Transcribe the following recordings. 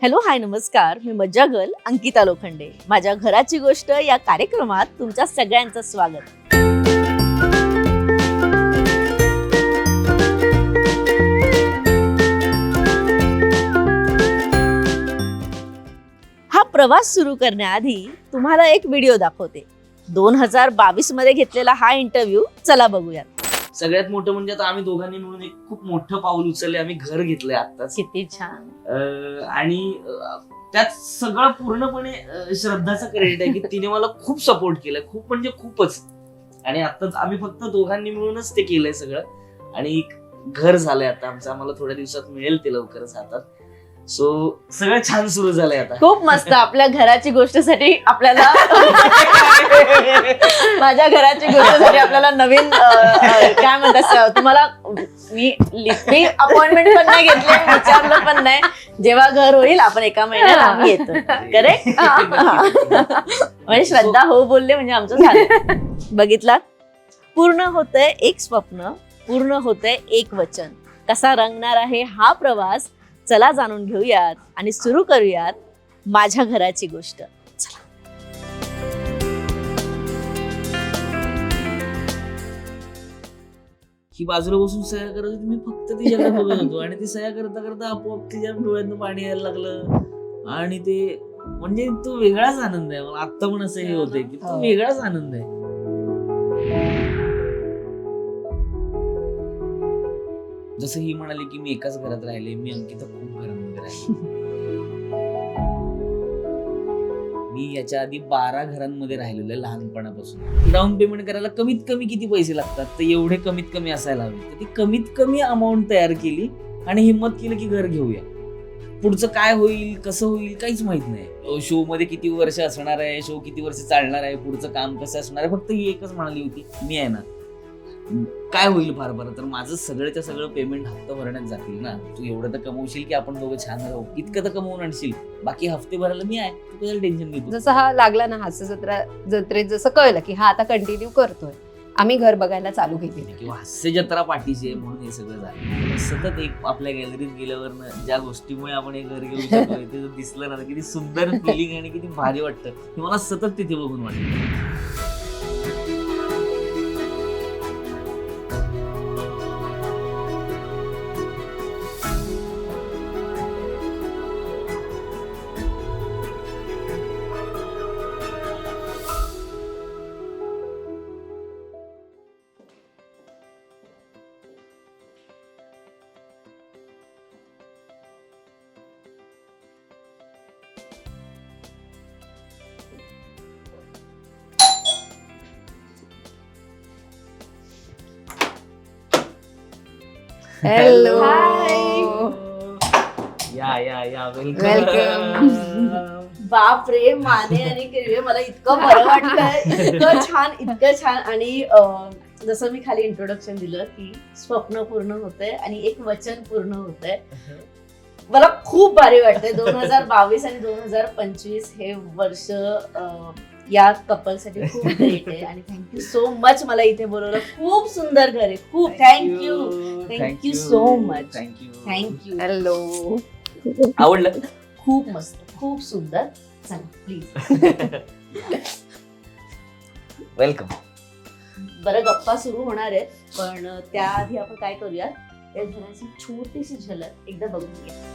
Hello, हाय, नमस्कार. मी मज्जा girl Ankita Lokhande. माझ्या घराची गोष्ट या कार्यक्रमात तुमच्या सगळ्यांचं स्वागत. हा प्रवास सुरू करण्याआधी तुम्हाला एक व्हिडिओ दाखवते. 2022 मध्ये घेतलेला हा इंटरव्ह्यू. चला बघूयात. सगळ्यात मोठं म्हणजे आता आम्ही दोघांनी मिळून एक खूप मोठं पाऊल उचलले. आम्ही घर घेतलंय आत्ताच. किती छान. आणि त्यात सगळं पूर्णपणे श्रद्धाचं क्रेडिट आहे की तिने मला खूप सपोर्ट केलाय, खूप म्हणजे खूपच. आणि आताच आम्ही फक्त दोघांनी मिळूनच ते केलंय सगळं. आणि घर झालंय आता आमचं. आम्हाला थोड्या दिवसात मिळेल ते लवकरच हातात. सो सगळं छान सुरू झालंय आता. खूप मस्त. आपल्या घराची गोष्टसाठी आपल्याला माझ्या घराची गोष्टसाठी आपल्याला नवीन काय म्हणतात, तुम्हाला मी लिपी अपॉइंटमेंट पण नाही घेतली, विचारलं पण नाही. जेव्हा घर होईल आपण एका महिन्यात आम्ही येतो. करेक्ट. म्हणजे श्रद्धा हो बोलले म्हणजे आमचं झालं. बघितला, पूर्ण होतंय एक स्वप्न, पूर्ण होतंय एक वचन. कसा रंगणार आहे हा प्रवास, चला जाणून घेऊयात आणि सुरू करूयात माझ्या घराची गोष्ट. चला. ही बाजूला बसून सह्या करत होती, मी फक्त तिच्याकडे बघत होतो. आणि ती सह्या करता करता आपोआप तिच्या डोळ्यातून पाणी यायला लागलं. आणि ते म्हणजे तो वेगळाच आनंद आहे. मला आत्ता पण असं हे होतंय की तो वेगळाच आनंद आहे. जसं ही म्हणाली की मी एकाच घरात राहिले, मी अंकिता खूप घरांमध्ये राहिले. मी याच्या आधी 12 घरांमध्ये राहिलेलो आहे लहानपणापासून. डाऊन पेमेंट करायला कमीत कमी किती पैसे लागतात, तर एवढे कमीत कमी असायला हवे. तर ती कमीत कमी अमाऊंट तयार केली आणि हिंमत केली की घर घेऊया. पुढचं काय होईल, कसं होईल, काहीच माहित नाही. शो मध्ये किती वर्ष असणार आहे, शो किती वर्ष चालणार आहे, पुढचं काम कसं असणार आहे, फक्त ही एकच म्हणाली होती, मी आहे ना. काय होईल फार बरं, तर माझं सगळ्याच्या सगळं पेमेंट हप्ता भरण्यात जातील ना. तू एवढं तर कमवशील की आपण दोघं छान राहू, इतकं तर कमवून आणशील, बाकी हफ्ते भरायला मी आहे, तू कशाला टेन्शन घेतो. जसं हा लागला ना हास्य जत्रेत जसं कळलं की हा आता कंटिन्यू करतोय, आम्ही घर बघायला चालू केली. किंवा हास्य जत्रा पाठीशी आहे म्हणून हे सगळं झालं. सतत एक आपल्या गॅलरीत गेल्यावर ज्या गोष्टीमुळे आपण हे घर घेऊ शकतो ते जर दिसलं ना, किती सुंदर फिलिंग आणि किती भारी वाटतं हे मला सतत तिथे बघून वाटतं. हॅलो. या वेलकम. बाप रे, माने आणि किरवे, मला इतकं बरं वाटतंय. इतकं छान. आणि जसं मी खाली इंट्रोडक्शन दिलं की स्वप्न पूर्ण होतंय आणि एक वचन पूर्ण होतंय. मला खूप भारी वाटतंय. 2022 आणि 2025 हे वर्ष या कपलसाठी खूप ग्रेट आहे. आणि थँक्यू सो मच मला इथे बोलवलं. खूप सुंदर घर आहे. खूप thank you so much. Thank you. Hello. आवडलं? खूप मस्त, खूप सुंदर. चला प्लीज. वेलकम. बरं, गप्पा सुरू होणार आहेत, पण त्याआधी आपण काय करूया, या घराची छोटीशी झलक एकदा बघून घ्या.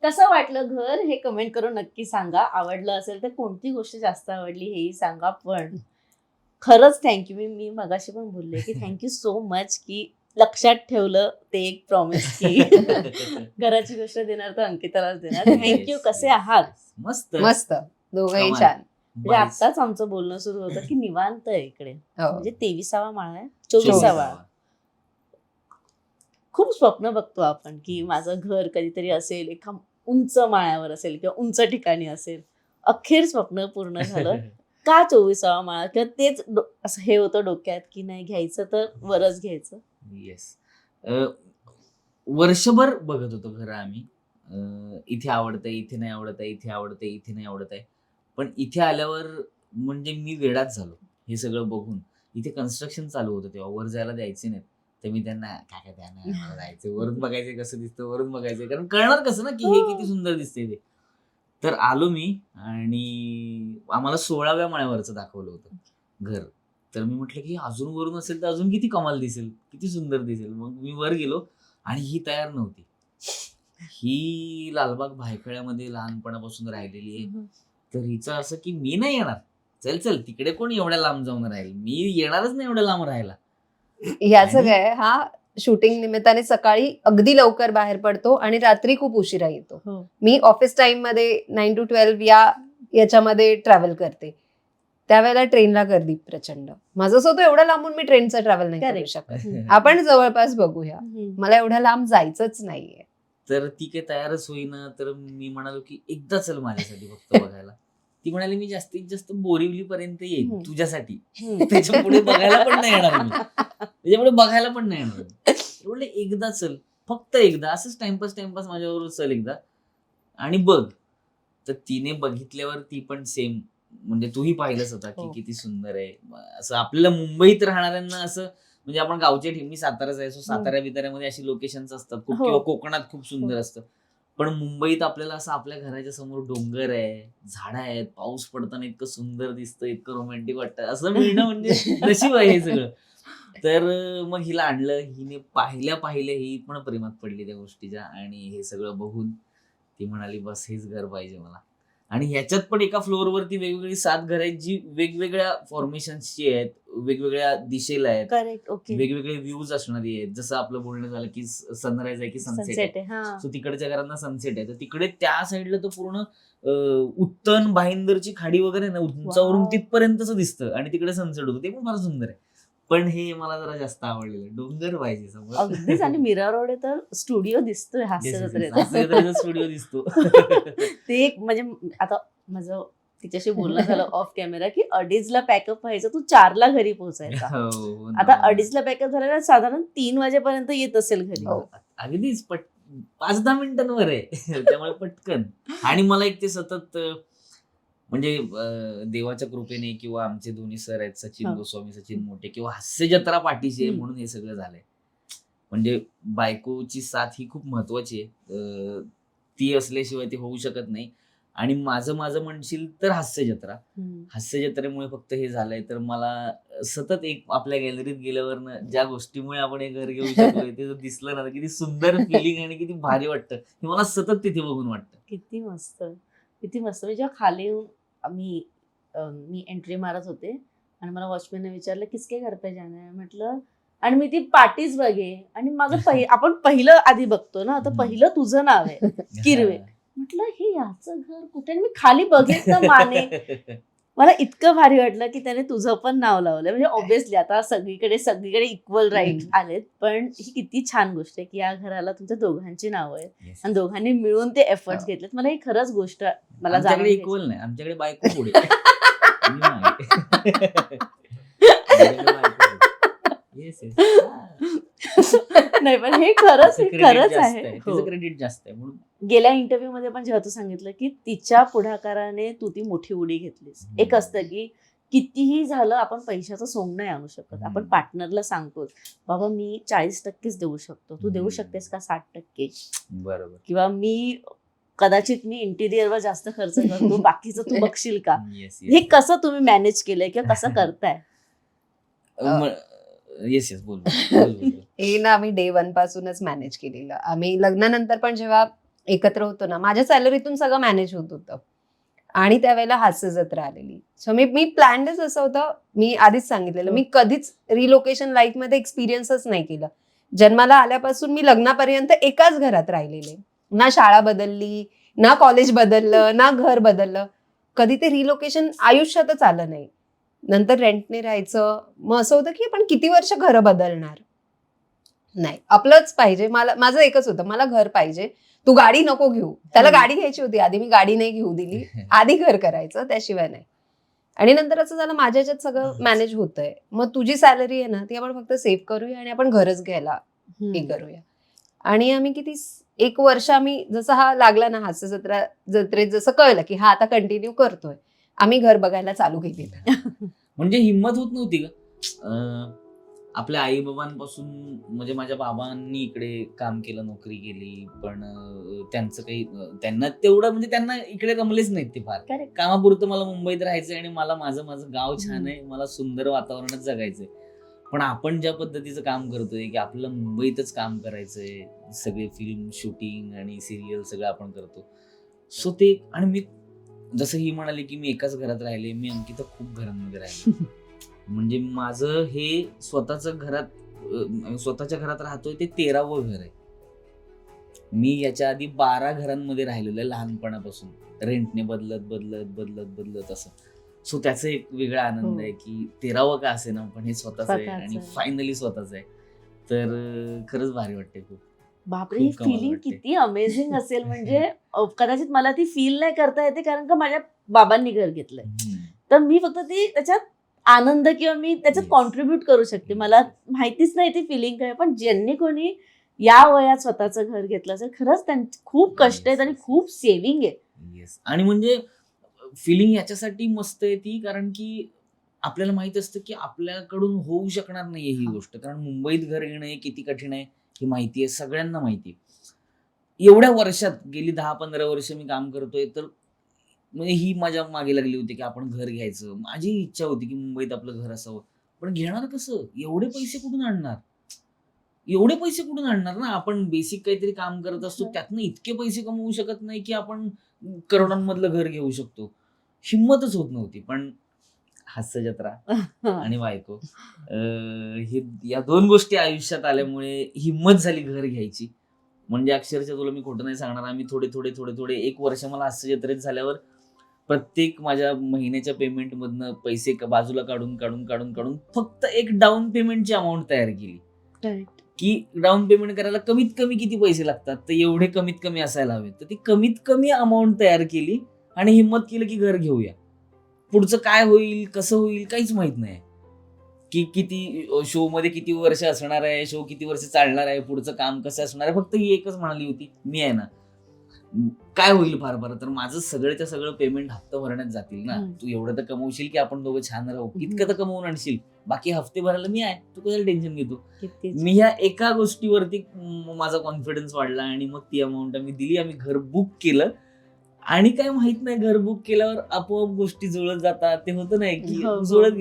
कसं वाटलं घर हे कमेंट करून नक्की सांगा. आवडलं असेल तर कोणती गोष्ट जास्त आवडली हेही सांगा. पण खरंच थँक्यू. मी मगाशी पण बोलले की थँक्यू सो मच की लक्षात ठेवलं ते एक प्रॉमिस की घराची गोष्ट देणार तर अंकितालाच देणार. थँक्यू. कसे आहात? मस्त मस्त. दोघंही कमाल. छान. म्हणजे आत्ताच आमचं बोलणं सुरू होतं की निवांत आहे इकडे. हो. म्हणजे 23वा माळा आहे, 24वा. खूप स्वप्न बघतो आपण की माझं घर कधीतरी असेल, एका उंच माळ्यावर असेल किंवा उंच ठिकाणी असेल. अखेर स्वप्न पूर्ण झालं. का 24वा माळा? किंवा तेच असं हे होतं डोक्यात की नाही घ्यायचं तर वरच घ्यायचं. येस. वर्षभर बघत होतो घर आम्ही. इथे आवडतंय, इथे नाही आवडत आहे, इथे आवडतंय, इथे नाही आवडत आहे. पण इथे आल्यावर म्हणजे मी वेडाच झालो हे सगळं बघून. इथे कन्स्ट्रक्शन चालू होतं तेव्हा, वर जायला द्यायचे नाहीत. तर मी त्यांना काय द्या नाही मला जायचं, वरून बघायचं कसं दिसतं, वरून बघायचं, कारण कळणार कसं ना की हे किती सुंदर दिसते ते. तर आलो मी आणि आम्हाला 16व्या माळ्यावरचं दाखवलं होतं घर. तर मी म्हटलं की अजून वरून असेल तर अजून किती कमाल दिसेल, किती सुंदर दिसेल. मग मी वर गेलो आणि ही तयार नव्हती. ही लालबाग भायखळ्यामध्ये लहानपणापासून राहिलेली आहे. तर हिचं असं की मी नाही येणार, चल तिकडे कोण एवढ्या लांब जाऊन राहील, मी येणारच नाही एवढ्या लांब राहायला. ह्याचं आणि- काय, हा शूटिंग निमित्ताने सकाळी अगदी लवकर बाहेर पडतो आणि रात्री खूप उशिरा येतो. हो. मी ऑफिस टाइम मध्ये 9 to 12 याच्यामध्ये ट्रॅव्हल करते. त्यावेळेला ट्रेनला गर्दी प्रचंड. माझं असं होतं एवढ्या लांबून मी ट्रेनचं ट्रॅव्हल नाही करू Correct. शकत. आपण जवळपास बघूया, मला एवढ्या लांब जायचंच नाहीये. तर ती काही तयारच होईना. तर मी म्हणालो की एकदा चल माझ्यासाठी फक्त बघायला. ती म्हणाली मी जास्तीत जास्त बोरिवली पर्यंत येईल तुझ्यासाठी, त्याच्या पुढे बघायला पण नाही येणार मी, त्याच्यापुढे बघायला पण नाही येणार मी. म्हटलं एकदा चल, फक्त एकदा, असंच टाइमपास माझ्याबरोबर चल एकदा आणि बघ. तर तिने बघितल्यावर ती पण सेम, म्हणजे तूही पाहिलंच होता की किती सुंदर आहे. असं आपल्याला मुंबईत राहणाऱ्यांना असं, म्हणजे आपण गावच्या मी सातारा जायचो, सातारा बिताऱ्यामध्ये अशी लोकेशन्स असतात खूप, हो. किंवा कोकणात खूप सुंदर असतं. पण मुंबईत आपल्याला असं आपल्या घराच्या समोर डोंगर आहे, झाडं आहेत, पाऊस पडताना इतकं सुंदर दिसतं, इतकं रोमॅन्टिक वाटतं, असं मिळणं म्हणजे नशीब आहे हे सगळं. तर मग हिला आणलं, हिने पाहिल्या ही पण प्रेमात पडली त्या गोष्टीच्या. आणि हे सगळं बघून ती म्हणाली बस हेच घर पाहिजे मला. आणि ह्याच्यात पण एका फ्लोअरवरती वेगवेगळी 7 घर आहेत, जी वेगवेगळ्या फॉर्मेशनची आहेत, वेगवेगळ्या दिशेला आहेत, करेक्ट. ओके. वेगवेगळे व्ह्यूज असणारी आहेत. जसं आपलं बोलणं झालं की सनराईज आहे की सनसेट आहे. सनसेट आहे. हा. सो तिकडच्या घरांना सनसेट आहे, तर तिकडे त्या साईडला तर पूर्ण उत्तन भाईंदरची खाडी वगैरे ना, उंचावरून Wow. तिथपर्यंतच दिसतं आणि तिकडे सनसेट होतं, ते पण फार सुंदर आहे. पण हे मला जरा जास्त आवडलेलं, डोंगर पाहिजे समोर. अगदीच. आणि मीरा रोड आहे तर स्टुडिओ दिसतोय हास्यजत्रेचा. स्टुडिओ दिसतो. ते एक म्हणजे आता माझं तिच्याशी बोलणं झालं ऑफ कॅमेरा की 2:30ला पॅकअप व्हायचं, तू 4ला घरी पोहोचायचा. हो, आता 2:30ला पॅकअप झालेला साधारण 3 वाजेपर्यंत येत असेल घरी. हो. अगदीच 5-10 मिनिटांवर आहे. त्यामुळे पटकन. आणि मला एक ते सतत म्हणजे देवाच्या कृपेने किंवा आमचे दोन्ही सर आहेत, सचिन हा. गोस्वामी, सचिन मोठे, किंवा हास्य जत्रा पाठीशी आहे हम्म. म्हणून हे सगळं झालंय. म्हणजे बायकोची साथ ही खूप महत्वाची आहे. ती असल्याशिवाय ते होऊ शकत नाही. आणि माझं म्हणशील तर हास्य जत्रा. हास्य जत्रेमुळे फक्त हे झालंय. तर मला सतत एक आपल्या गॅलरीत गेल्यावर ना, ज्या गोष्टीमुळे आपण हे घर घेऊ शकलोय ते जर दिसलं ना, किती सुंदर फिलिंग आणि किती भारी वाटतं हे मला सतत तिथे बघून वाटतं. किती मस्त, किती मस्त. म्हणजे जेव्हा खाली येऊन मी एंट्री मारत होते आणि मला वॉचमॅनने विचारलं किसके घर पे जाना है, म्हटलं, आणि मी ती पाटीच बघे आणि माझं आपण पहिलं आधी बघतो ना, तर पहिलं तुझं नाव आहे किरवे. म्हटलं हे याचं घर कुठे, आणि मी खाली बघितलं माने. मला इतकं भारी वाटलं की त्याने तुझं पण नाव लावलंय. म्हणजे ऑब्व्हियसली आता सगळीकडे इक्वल राईट आलेत, पण ही किती छान गोष्ट आहे की या घराला तुमच्या दोघांची नावं आहेत Yes. आणि दोघांनी मिळून ते एफर्ट्स घेतलेत. मला ही खरंच गोष्ट मला आमच्याकडे जाणून इक्वल नाही, आमच्याकडे बायको पुढे. मी मागे. आमच्याकडे बायको पुढे. Yes, yes. नाही, पण हे खरंच आहे. तिचं हो. क्रेडिट जास्त आहे म्हणून. गेल्या इंटरव्ह्यू मध्ये पण जेव्हा तू सांगितलं की तिच्या पुढाकाराने तू ती मोठी उडी घेतलीस. एक असतं की कितीही झालं आपण पैशाचं सोंग नाही आणू शकत. आपण पार्टनरला सांगतो बाबा मी 40%च देऊ शकतो, तू देऊ शकतेस का 60%? बरोबर. किंवा कदाचित मी इंटिरियरवर जास्त खर्च करतो, बाकीचं तू बघशील का? Yes, हे yes. कसं तुम्ही मॅनेज केलंय किंवा कसं करताय? येस येस बोल बोल, बोल. हे ना आम्ही डे 1 पासूनच मॅनेज केलेलं. आम्ही लग्नानंतर पण जेव्हा एकत्र होतो ना, माझ्या सॅलरीतून सगळं मॅनेज होत होतं आणि त्यावेळेला हास्य जत्रा आलेली. सो मी प्लॅनच असं होतं, मी आधीच सांगितलेलं, मी कधीच रिलोकेशन लाईफमध्ये एक्सपिरियन्सच नाही केलं. जन्माला आल्यापासून मी लग्नापर्यंत एकाच घरात राहिलेले. ना शाळा बदलली, ना कॉलेज बदललं, ना घर बदललं. कधी ते रिलोकेशन आयुष्यातच आलं नाही. नंतर रेंटने राहायचं. मग असं होतं की आपण किती वर्ष घरं बदलणार. नाही, आपलंच पाहिजे. माझं एकच होतं, मला घर पाहिजे. तू गाडी नको घेऊ. त्याला गाडी घ्यायची होती आधी, मी गाडी नाही घेऊ दिली. आधी घर करायचं, त्याशिवाय नाही. आणि नंतर असं झालं, माझ्या ह्याच्यात सगळं मॅनेज होतंय. मग तुझी सॅलरी आहे ना, ती आपण फक्त सेव्ह करूया आणि आपण घरच घ्यायला हे करूया. आणि आम्ही किती 1 वर्ष आम्ही, जसं हा लागला ना हास्य जत्रेत, जसं कळलं की हा आता कंटिन्यू करतोय, आम्ही घर बघायला चालू केली. म्हणजे हिंमत होत नव्हती का आपल्या आई बाबांपासून? म्हणजे माझ्या बाबांनी इकडे काम केलं, नोकरी केली, पण त्यांचं काही त्यांना तेवढं, म्हणजे त्यांना इकडे रमलेच नाहीत ते फार. Correct. कामापुरतं मला मुंबईत राहायचंय आणि मला माझं गाव छान आहे, मला सुंदर वातावरणात जगायचंय. पण आपण ज्या पद्धतीचं काम करतोय की आपल्याला मुंबईतच काम करायचंय, सगळे फिल्म शूटिंग आणि सिरियल सगळं आपण करतो. सो ते, आणि मी जसं ही म्हणाली की मी एकाच घरात राहिले, मी अंकिता खूप घरांमध्ये राहिले. म्हणजे माझं हे स्वतःच्या घरात राहतोय ते 13वं घर आहे. मी याच्या आधी 12 घरांमध्ये राहिलेलो आहे लहानपणापासून, रेंटने बदलत असं. सो त्याचा एक वेगळा आनंद आहे की 13वं का असे ना, पण हे स्वतःच आहे आणि फायनली स्वतःच आहे. तर खरंच भारी वाटते खूप. बापरे, ही खूप कमाल फिलिंग वाटते. किती अमेझिंग असेल. म्हणजे कदाचित मला ती फील नाही करता येते, कारण का माझ्या बाबांनी घर घेतलंय. तर मी फक्त ती त्याच्यात आनंद किंवा मी त्याच्यात Yes. कॉन्ट्रीब्युट करू शकते. मला माहितीच नाही ती फिलिंग काय, पण ज्यांनी कोणी या वयात स्वतःचं घर घेतलं असेल, खरंच त्यांचे खूप कष्ट आहेत आणि खूप सेव्हिंग आहे. येस. आणि म्हणजे फिलिंग याच्यासाठी मस्त आहे ती, कारण की आपल्याला माहित असतं की आपल्याकडून होऊ शकणार नाहीये ही गोष्ट, कारण मुंबईत घर घेणं हे किती कठीण आहे ही माहिती आहे, सगळ्यांना माहिती आहे. एवढ्या वर्षात गेली 10-15 वर्ष मी काम करतोय, तर म्हणजे ही माझ्या मागे लागली होती की आपण घर घ्यायचं. माझी इच्छा होती की मुंबईत आपलं घर असावं, पण घेणार कसं? एवढे पैसे कुठून आणणार ना? आपण बेसिक काहीतरी काम करत असतो, त्यातनं इतके पैसे कमवू शकत नाही की आपण करोडांमधलं घर घेऊ शकतो. हिंमतच होत नव्हती. पण हास्य जत्रा आणि बायको, हे या 2 गोष्टी आयुष्यात आल्यामुळे हिंमत झाली घर घ्यायची. म्हणजे अक्षरशः तुला मी खोटं नाही सांगणार, आम्ही थोडे 1 वर्ष मला हास्य जत्रेत झाल्यावर प्रत्येक माझ्या महिन्याच्या पेमेंटमधनं पैसे बाजूला काढून फक्त एक डाऊन पेमेंटची अमाऊंट तयार केली. की डाऊन पेमेंट करायला कमीत कमी किती पैसे लागतात, तर एवढे कमीत कमी असायला हवे. तर ती कमीत कमी अमाऊंट तयार केली आणि हिंमत केली की घर घेऊया. पुढचं काय होईल, कसं होईल, काहीच माहित नाही. की किती शो मध्ये किती वर्ष असणार आहे, शो किती वर्ष चालणार आहे, पुढचं काम कसं असणार आहे. फक्त ही एकच म्हणाली होती, मी आहे ना, काय होईल फार बरं, तर माझं सगळ्याच्या सगळं पेमेंट हप्ता भरण्यात जातील ना. तू एवढं तर कमवशील की आपण दोघं छान राहू, इतकं तर कमवून आणशील, बाकी हफ्ते भरायला मी आहे, तू कशाला टेन्शन घेतो. मी ह्या एका गोष्टीवरती माझा कॉन्फिडन्स वाढला आणि मग ती अमाऊंट आम्ही दिली. आम्ही घर बुक केलं आणि काय माहित नाही, घर बुक केल्यावर आपोआप गोष्टी जुळत जातात. ते होतं नाही की जुळत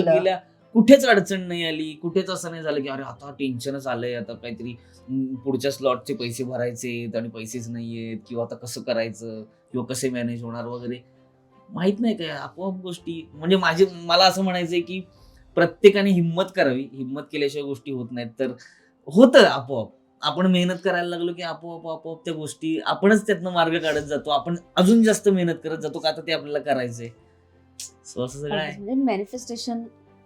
गेल्या, कुठेच अडचण नाही आली, कुठेच असं नाही झालं की अरे आता टेन्शनच आलंय, आता काहीतरी पुढच्या स्लॉटचे पैसे भरायचे आणि पैसेच नाहीयेत, किंवा आता कसं करायचं किंवा कसे मॅनेज होणार वगैरे, माहित नाही काय, आपोआप गोष्टी. म्हणजे मला असं म्हणायचंय की प्रत्येकाने हिंमत करावी. हिंमत केल्याशिवाय गोष्टी होत नाहीत. तर होतं आपोआप, आपण मेहनत करायला लागलो की आपोआप त्या गोष्टी आपणच त्यातनं मार्ग काढत जातो. आपण अजून जास्त मेहनत करत जातो का आता ते आपल्याला करायचंय. असं सगळं आहे. म्हणजे मॅनिफेस्टेशन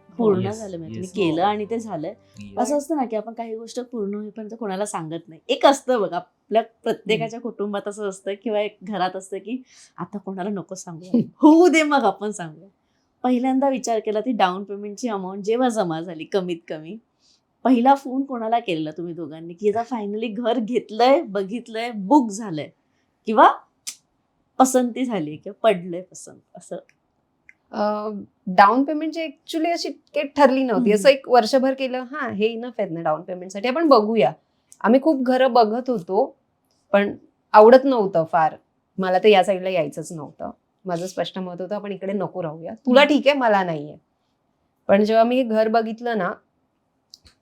पूर्ण झालं, म्हणजे मी केलं आणि ते झालंय. असं असतं ना की आपण काही गोष्ट पूर्ण होईपर्यंत कोणाला सांगत नाही. एक असतं बघा, आपल्या प्रत्येकाच्या कुटुंबात असं असतं किंवा एक घरात असतं की आता कोणाला नको सांगू, होऊ दे मग आपण सांगू. पहिल्यांदा विचार केला, ती डाऊन पेमेंटची अमाऊंट जेव्हा जमा झाली कमीत कमी, पहिला फोन कोणाला केलेला तुम्ही दोघांनी की आता फायनली घर घेतलंय, बघितलंय, बुक झालंय, किंवा पसंती झाली किंवा पडलंय पसंत? असं डाऊन पेमेंटची ऍक्च्युली अशी काही ठरली नव्हती. असं 1 वर्षभर केलं, हा हे इनफ आहेत ना डाऊन पेमेंटसाठी, आपण बघूया. आम्ही खूप घरं बघत होतो, पण आवडत नव्हतं फार. मला तर या साईडला यायचंच नव्हतं. माझं स्पष्ट मत होतं आपण इकडे नको राहूया, तुला ठीक आहे मला नाहीये. पण जेव्हा मी हे घर बघितलं ना,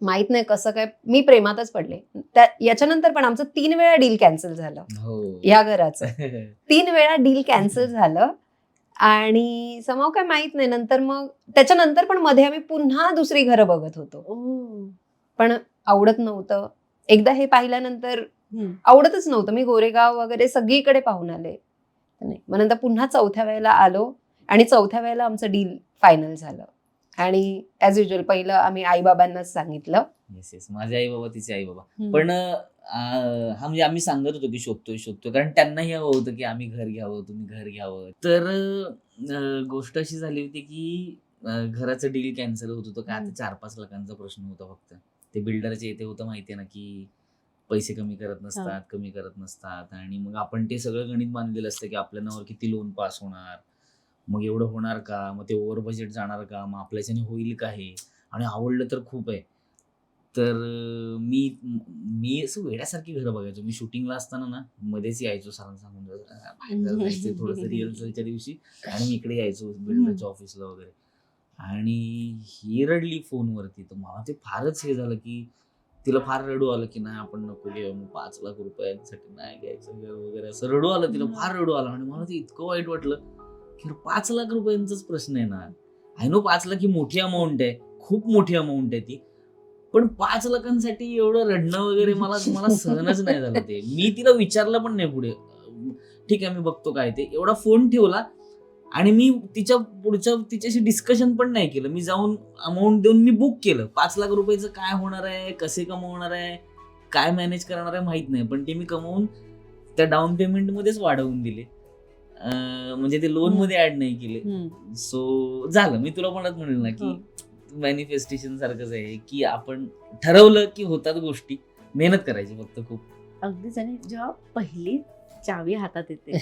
माहित नाही कसं काय मी प्रेमातच पडले. याच्यानंतर पण आमचं 3 वेळा डील कॅन्सल झालं या घराचं. 3 वेळा डील कॅन्सल झालं आणि समाव काय माहित नाही. नंतर मग त्याच्यानंतर पण मध्ये आम्ही पुन्हा दुसरी घरं बघत होतो, पण आवडत नव्हतं. एकदा हे पाहिल्यानंतर आवडतच नव्हतं. मी गोरेगाव वगैरे सगळीकडे पाहून आले, नाही. मग नंतर पुन्हा 4थ्या वेळेला आलो आणि 4थ्या वेळेला आमचं डील फायनल झालं. आणि ॲज युजल पहिलं आम्ही आईबाबांनाच सांगितलं येस माझे आई बाबा तिचे आई बाबा. पण हा म्हणजे आम्ही सांगत होतो की शोधतोय कारण त्यांनाही हवं होतं की आम्ही घर घ्यावं, तुम्ही घर घ्यावं. तर गोष्ट अशी झाली होती की घराचं डील कॅन्सल होत होतं का, आता 4-5 लाखांचा प्रश्न होता फक्त. ते बिल्डरचे इथे होतं माहितीये ना की पैसे कमी करत नसतात आणि मग आपण ते सगळं गणित बांधलेलं असतं की आपल्या नावावर किती लोन पास होणार, मग एवढं होणार का, मग ते ओव्हर बजेट जाणार का, मग आपल्याच्याने होईल का हे, आणि आवडलं तर खूप आहे. तर मी असं वेड्यासारखी घरं बघायचो. मी शूटिंगला असताना ना मध्येच यायचो, सरांना सांगून बाहेर जायचं थोडंसं रिहर्सलच्या दिवशी, आणि मी इकडे यायचो बिल्डरच्या ऑफिसला वगैरे. आणि ही रडली फोनवरती, तर मला ते फारच हे झालं की तिला फार रडू आलं की नाही आपण नको घेऊ, मग 5 लाख रुपयांसाठी नाही घ्यायचं घर वगैरे, असं रडू आलं तिला, फार रडू आलं. आणि मला ते इतकं वाईट वाटलं की 5 लाख रुपयांचाच प्रश्न आहे ना. आय नो 5 लाख ही मोठी अमाऊंट आहे, खूप मोठी अमाऊंट आहे ती, पण 5 लाखांसाठी एवढं रडणं वगैरे मला सहनच नाही झालं ते. मी तिला विचारलं पण नाही पुढे, ठीक आहे मी बघतो काय ते, एवढा फोन ठेवला आणि मी तिच्याशी डिस्कशन पण नाही केलं. मी जाऊन अमाऊंट देऊन मी बुक केलं. 5 लाख रुपयाचं काय होणार आहे, कसे कमवणार आहे, काय मॅनेज करणार आहे माहित नाही, पण ते मी कमवून त्या डाऊन पेमेंट मध्येच वाढवून दिले. म्हणजे ते लोन मध्ये ऍड नाही केले. सो झालं. मी तुला म्हणत म्हणेल ना की मॅनिफेस्टेशन सारखंच आहे की आपण ठरवलं की होतात गोष्टी, मेहनत करायची फक्त खूप. अगदीच. आणि जेव्हा पहिली चावी हातात येते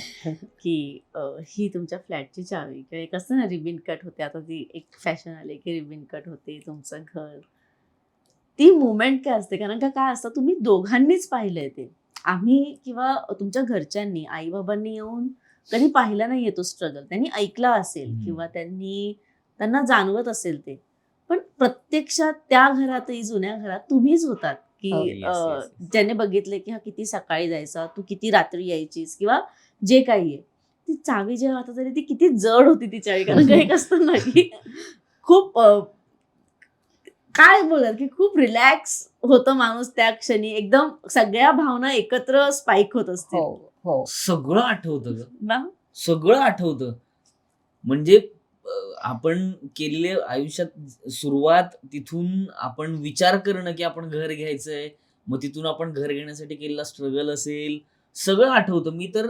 की ही तुमच्या फ्लॅटची चावी, किंवा एक असतं ना रिबिन कट होते, आता ती एक फॅशन आली की रिबिन कट होते तुमचं घर, ती मुवमेंट काय असते? कारण का काय असतं, तुम्ही दोघांनीच पाहिलंय ते. आम्ही किंवा तुमच्या घरच्यांनी, आई बाबांनी येऊन कधी पाहिला नाही येतो स्ट्रगल, त्यांनी ऐकला असेल किंवा त्यांना जाणवत असेल ते, पण प्रत्यक्षात त्या घरातही, जुन्या घरात तुम्हीच होतात की Yes. ज्याने बघितले की हा किती सकाळी जायचा, तू किती रात्री यायचीस, किंवा जे काही आहे. ती चावी जेव्हा हातात आली ती किती जड होती ती चावी. कारण का एक असतं ना की खूप काय बोलाल की खूप रिलॅक्स होतं माणूस त्या क्षणी, एकदम सगळ्या भावना एकत्र स्पाइक होत असतील हो सगळं आठवतं ग, ना. सगळं आठवतं. म्हणजे आपण केलेले आयुष्यात सुरुवात, तिथून आपण विचार करणं की आपण घर घ्यायचंय, मग तिथून आपण घर घेण्यासाठी केलेला स्ट्रगल असेल, सगळं आठवतं. मी तर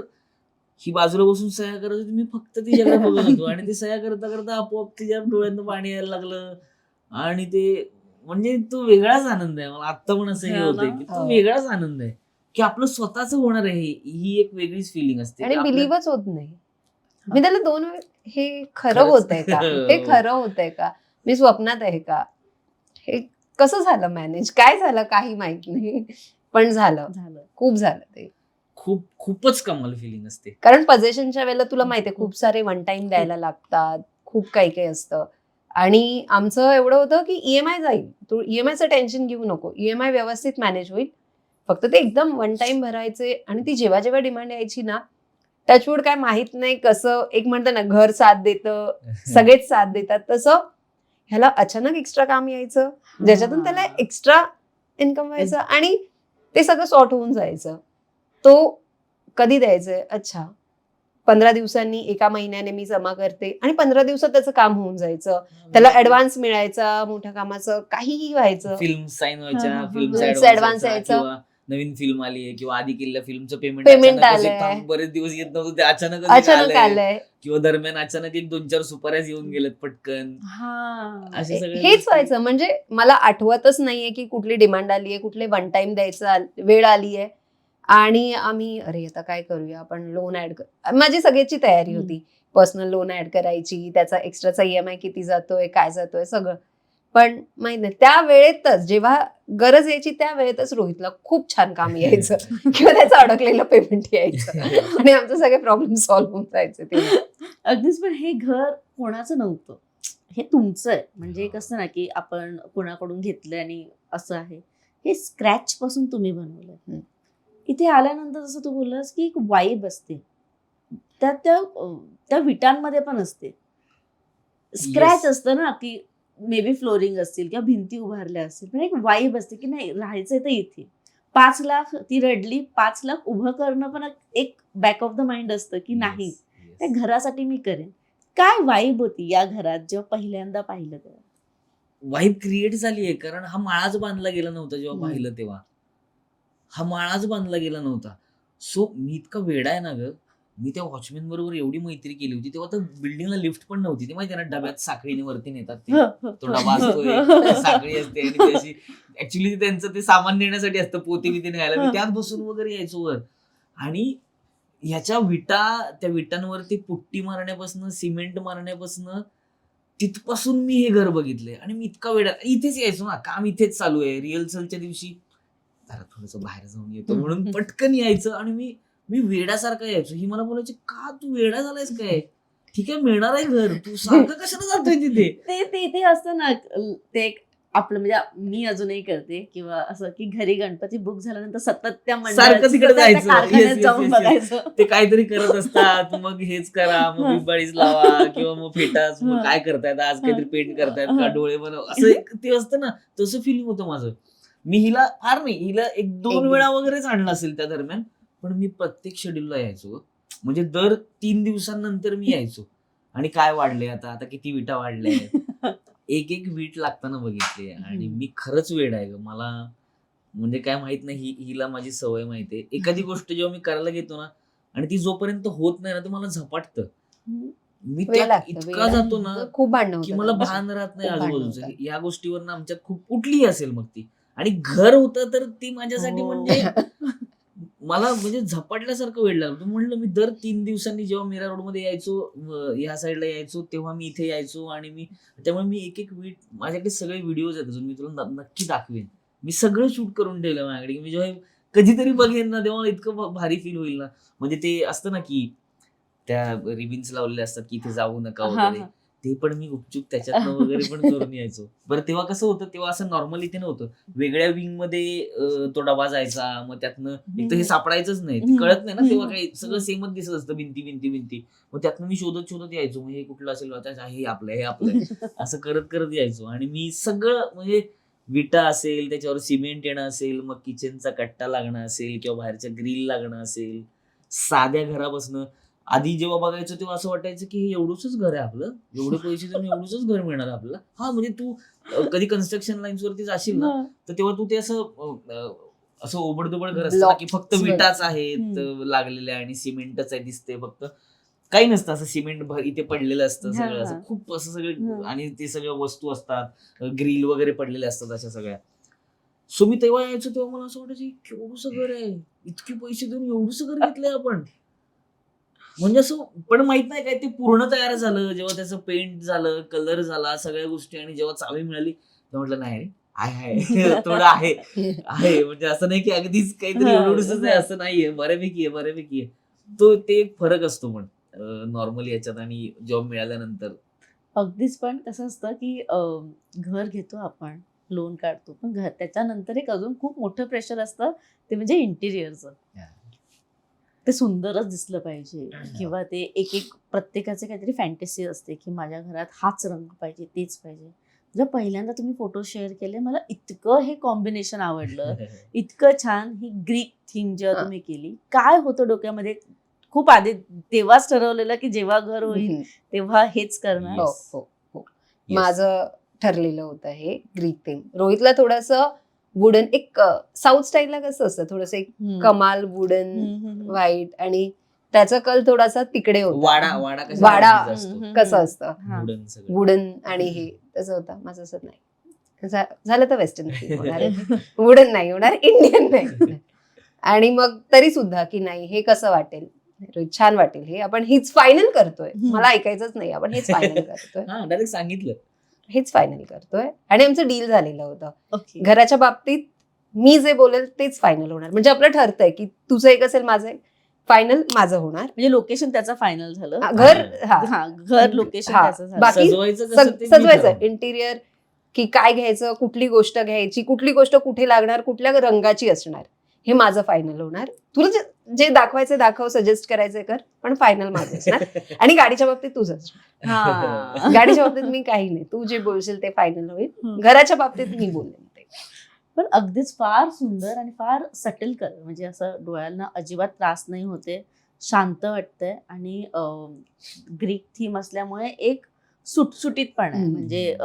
ही बाजूला बसून सह्या करत होती, मी फक्त तिच्याकडे बघत होतो आणि ती सह्या करता करता आपोआप तिच्या डोळ्यातून पाणी यायला लागलं. आणि ते म्हणजे तो वेगळाच आनंद आहे. मला आत्ता पण असं हे हो होतंय ना. की तो वेगळाच आनंद आहे की आपलं स्वतःच होणार आहे, ही एक वेगळीच फिलिंग असते. आणि की आपल्या- बिलीव्हच होत नाही. मी त्याला 2 वेळ हे खरं खरंच. होतंय का, हे खरं होतंय का, मी स्वप्नात आहे का, हे कसं झालं मॅनेज, काय झालं काही माहित नाही, पण झालं, खूप झालं ते. खूपच कमाल फिलिंग असते. कारण पजेशनच्या वेळेला तुला माहितीये खूप सारे वन टाइम द्यायला लागतात, खूप काही काही असतं. आणि आमचं एवढं होतं की ईएमआय जाईल, तू ईएमआयचं टेन्शन घेऊ नको, ईएमआय व्यवस्थित मॅनेज होईल, फक्त ते एकदम वन टाइम भरायचे. आणि ती जेव्हा जेव्हा डिमांड यायची ना, टचवूड काय माहित नाही कसं, एक म्हणतं ना घर साथ देतं, सगळेच साथ देतात, तसं ह्याला अचानक एक्स्ट्रा काम यायचं, ज्याच्यातून त्याला एक्स्ट्रा इन्कम व्हायचं आणि ते सगळं सॉर्ट होऊन जायचं. तो कधी द्यायचंय, अच्छा 15 दिवसांनी, 1 महिन्याने मी जमा करते, आणि 15 दिवसात त्याचं काम होऊन जायचं, त्याला ऍडव्हान्स मिळायचा, मोठ्या कामाचं काहीही व्हायचं, फिल्म साईन व्हायच्या, Films फिल्म advance यायचं. किंवा नवीन फिल्म आली आहे किंवा आधी केलेल्या फिल्मचं Payment पेमेंट आलंय. बरेच दिवस येत नव्हतं, ते अचानक आलंय. किंवा दरम्यान अचानक 1-2-4 सुपाऱ्याच येऊन गेलेत पटकन. असे सगळे हेच गोष्टी. व्हायचं. म्हणजे मला आठवतच नाहीये की कुठली डिमांड आलीये, कुठले वन टाइम द्यायचं वेळ आलीये, आणि आम्ही अरे आता काय करूया, आपण लोन ऍड माझी सगळ्याची तयारी होती, पर्सनल लोन ऍड करायची, त्याचा एक्स्ट्राचा ईएमआय किती जातोय, काय जातोय सगळं. पण माहित नाही, त्या वेळेतच जेव्हा गरज यायची त्या वेळेतच रोहितला खूप छान काम यायचं किंवा त्याचं अडकलेलं पेमेंट यायचं आणि आमचे सगळे प्रॉब्लेम सॉल्व्ह होऊन जायचे तेव्हा. अगदीच. पण हे घर कोणाचं नव्हतं, हे तुमचं आहे. म्हणजे एक असतं ना की आपण कोणाकडून घेतलंय आणि असं आहे, हे स्क्रॅच पासून तुम्ही बनवलंय. इथे आल्यानंतर जसं तू बोललास की एक वाईब असते, त्या विटांमध्ये पण असते, स्क्रॅच असतं ना की मे बी फ्लोरिंग असतील किंवा भिंती उभारल्या असतील, पण एक वाईब असते की नाही राहायचंय तर इथे. 5 लाख ती रडली, 5 लाख उभं करणं पण एक बॅक ऑफ द माइंड असतं की नाही त्या घरासाठी मी करेन. काय वाईब होती या घरात जेव्हा पहिल्यांदा पाहिलं तेव्हा? वाईब क्रिएट झाली आहे, कारण हा माळाच बांधला गेला नव्हता जेव्हा हम्म. पाहिलं तेव्हा. हा माळाच बांधला गेला नव्हता. सो मी इतका वेडा आहे ना ग, मी त्या वॉचमॅन बरोबर एवढी मैत्री केली होती. तेव्हा तर बिल्डिंगला लिफ्ट पण नव्हती. ते माहिती आहे ना, डब्यात साखळीने वरती नेतात ते. तो डबा असतोय, साखळी असते आणि ती अशी ऍक्च्युली त्यांचं ते सामान नेण्यासाठी असतं, पोते बिते न्यायला. मी त्यात बसून वगैरे यायचो वर. आणि ह्याच्या त्या विटांवरती पुट्टी मारण्यापासून, सिमेंट मारण्यापासून तिथपासून मी हे घर बघितलंय. आणि मी इतका वेडा इथेच यायचो ना, काम इथेच चालू आहे. रिहर्सलच्या दिवशी जरा थोडस बाहेर जाऊन येतो म्हणून पटकन यायचं. आणि मी वेड्यासारखा यायचो. ही मला बोलायची, का तू वेडा झालायस काय? ठीक आहे, मिळणार आहे घर, तू सारखं कशाला जातोय तिथे? ते असतं ना, ते एक आपलं म्हणजे मी अजूनही करते किंवा असं की घरी गणपती बुक झाल्यानंतर सतत त्या सारखं तिकडे जायचं. कारखान्यात Yes, जाऊन yes, yes, yes. बघायचं. ते काहीतरी करत असतात, मग हेच करा, मग बिंबाळीच लावा किंवा मग फेटाच, मग काय करतायत आज, काहीतरी पेंट करतायत का, डोळे बनव, असं एक ते असतं ना, तसं फिलिंग होतं माझं. मी हिला फार नाही, हिला 1-2 वेळा वगैरेच आणलं असेल त्या दरम्यान, पण मी प्रत्येक शेड्यूलला यायचो. म्हणजे दर 3 दिवसांनंतर मी यायचो. आणि काय वाढले आता किती विटा वाढल्या, एक वीट लागताना बघितले. आणि मी खरंच वेड आहे ग. मला म्हणजे काय माहित नाही, हिला माझी सवय माहितीये. एखादी गोष्ट जेव्हा मी करायला घेतो ना, आणि ती जोपर्यंत होत नाही ना, तर मला झपाटतं. मी वेळ त्यात लागतो, इतका वेळ जातो ना खूप भांडणं की होतात मला आमची. भान राहत नाही खूप भांडणं आजूबाजूचं. होतात. या गोष्टीवर आमच्यात खूप कुठलीही असेल मग ती. आणि घर होतं तर ती माझ्यासाठी म्हणजे मला म्हणजे झपाटल्यासारखं वेळ लागतो. म्हणलं मी दर 3 दिवसांनी जेव्हा मीरा रोडमध्ये यायचो, ह्या साईडला यायचो, तेव्हा मी इथे यायचो. आणि त्यामुळे मी एक वीट, माझ्याकडे सगळे व्हिडिओज आहेत अजून, मी तुला नक्की दाखवेन. मी सगळं शूट करून ठेवलं माझ्याकडे. मी जेव्हा कधीतरी बघेन ना, तेव्हा इतकं भारी फील होईल ना. म्हणजे ते असतं ना की त्या रिबिन्स लावलेले असतात की इथे जाऊ नका वगैरे, ते पण मी गुपचूप त्याच्यातनं वगैरे पण करून यायचो. बरं तेव्हा कसं होतं, तेव्हा असं नॉर्मल इथे नव्हतं. वेगळ्या विंग मध्ये तो डबा जायचा, मग त्यातनं एक तर हे सापडायचंच नाही, ते कळत नाही ना तेव्हा, काही सगळं सेमच दिसत असतं, भिंती. मग त्यातनं मी शोधत यायचो. मग हे कुठलं असेल, हे आपलं असं करत यायचो. आणि मी सगळं म्हणजे विटा असेल, त्याच्यावर सिमेंट येणं असेल, मग किचनचा कट्टा लागणं असेल किंवा बाहेरच्या ग्रिल लागणं असेल, साध्या घरापासनं आधी जेव्हा बघायचं तेव्हा असं वाटायचं की हे एवढंच घर आहे आपलं, एवढे पैसे देऊन एवढंच घर मिळणार आपल्याला. हा म्हणजे तू कधी कन्स्ट्रक्शन लाईन्स वरती जाशील ना, तर तेव्हा तू ते असं ओबडधोबड घर असतं ना, की फक्त विटाच आहेत लागलेल्या आणि सिमेंटच आहे दिसते फक्त, काही नसतं असं. सिमेंट इथे पडलेलं असतं सगळं, असं खूप असं सगळं. आणि ते सगळ्या वस्तू असतात, ग्रिल वगैरे पडलेले असतात अशा सगळ्या. सो मी तेव्हा यायचो, तेव्हा मला असं वाटायचं केवढंसं घर आहे, इतके पैसे देऊन एवढंसं घर घेतलंय आपण. म्हणजे असं पण माहित नाही काय, ते पूर्ण तयार झालं जेव्हा त्याचं पेंट झालं, कलर झाला, सगळ्या गोष्टी, आणि जेव्हा चावी मिळाली तेव्हा म्हटलं नाही रे, आहे थोडं आहे. म्हणजे असं नाही की अगदीच काहीतरी एवढंच आहे, असं नाहीये, बऱ्यापैकी आहे. तो ते एक फरक असतो पण नॉर्मली याच्यात आणि जॉब मिळाल्यानंतर. अगदीच. पण कसं असतं की घर घेतो आपण, लोन काढतो, पण त्याच्यानंतर एक अजून खूप मोठं प्रेशर असतं, ते म्हणजे इंटिरियरचं. ते सुंदरच दिसलं पाहिजे, किंवा ते एक प्रत्येकाचे काहीतरी फॅन्टसी असते की माझ्या घरात हाच रंग पाहिजे, तेच पाहिजे. जेव्हा पहिल्यांदा तुम्ही फोटो शेअर केले, मला इतकं हे कॉम्बिनेशन आवडलं, इतकं छान. ही ग्रीक थीम जेव्हा तुम्ही केली, काय होतं डोक्यामध्ये? खूप आधी तेव्हाच ठरवलेलं की जेव्हा घर होईल तेव्हा हेच करणार? हो. माझं ठरलेलं होतं हे ग्रीक थीम. रोहितला थोडंसं वुडन, एक साऊथ स्टाईलला कसं असतं, थोडंसं एक कमाल वुडन व्हाईट, आणि त्याचा कल थोडासा तिकडे होता. वाडा कसं असतं वुडन, आणि हे तसं होतं. माझं असं नाही झालं तर वेस्टर्न थीम होणार, वुडन नाही होणार, इंडियन नाही. आणि मग तरी सुद्धा की नाही, हे कसं वाटेल, छान वाटेल, हे आपण हेच फायनल करतोय. मला ऐकायचंच नाही, आपण हेच फायनल करतोय. डायरेक्ट सांगितलं, हेच फायनल करतोय. आणि आमचं डील झालेलं होतं. घराच्या बाबतीत मी जे बोलेल तेच फायनल होणार. म्हणजे आपलं ठरतंय की तुझं एक असेल, माझं एक, फायनल माझं होणार. म्हणजे लोकेशन त्याचं फायनल झालं, घर लोकेशन त्याचं झालं. बाकी सजवायचं इंटिरियर, की काय घ्यायचं, कुठली गोष्ट घ्यायची, कुठली गोष्ट कुठे लागणार, कुठल्या रंगाची असणार, हे माझं फायनल होणार. तुला जे दाखवायचं दाखव, सजेस्ट करायचं कर, पण फायनल माझं असणार. आणि गाडीच्या बाबतीत तुझं असणार. गाडीच्या बाबतीत मी काही नाही, तू जे बोलशील ते फायनल होईल. घराच्या बाबतीत मी बोलेन ते. पण अगदीच फार सुंदर आणि फार सटल कलर, म्हणजे असं डोळ्यांना अजिबात त्रास नाही होते, शांत वाटतंय. आणि ग्रीक थीम असल्यामुळे एक सुटसुटीतपणा आहे. म्हणजे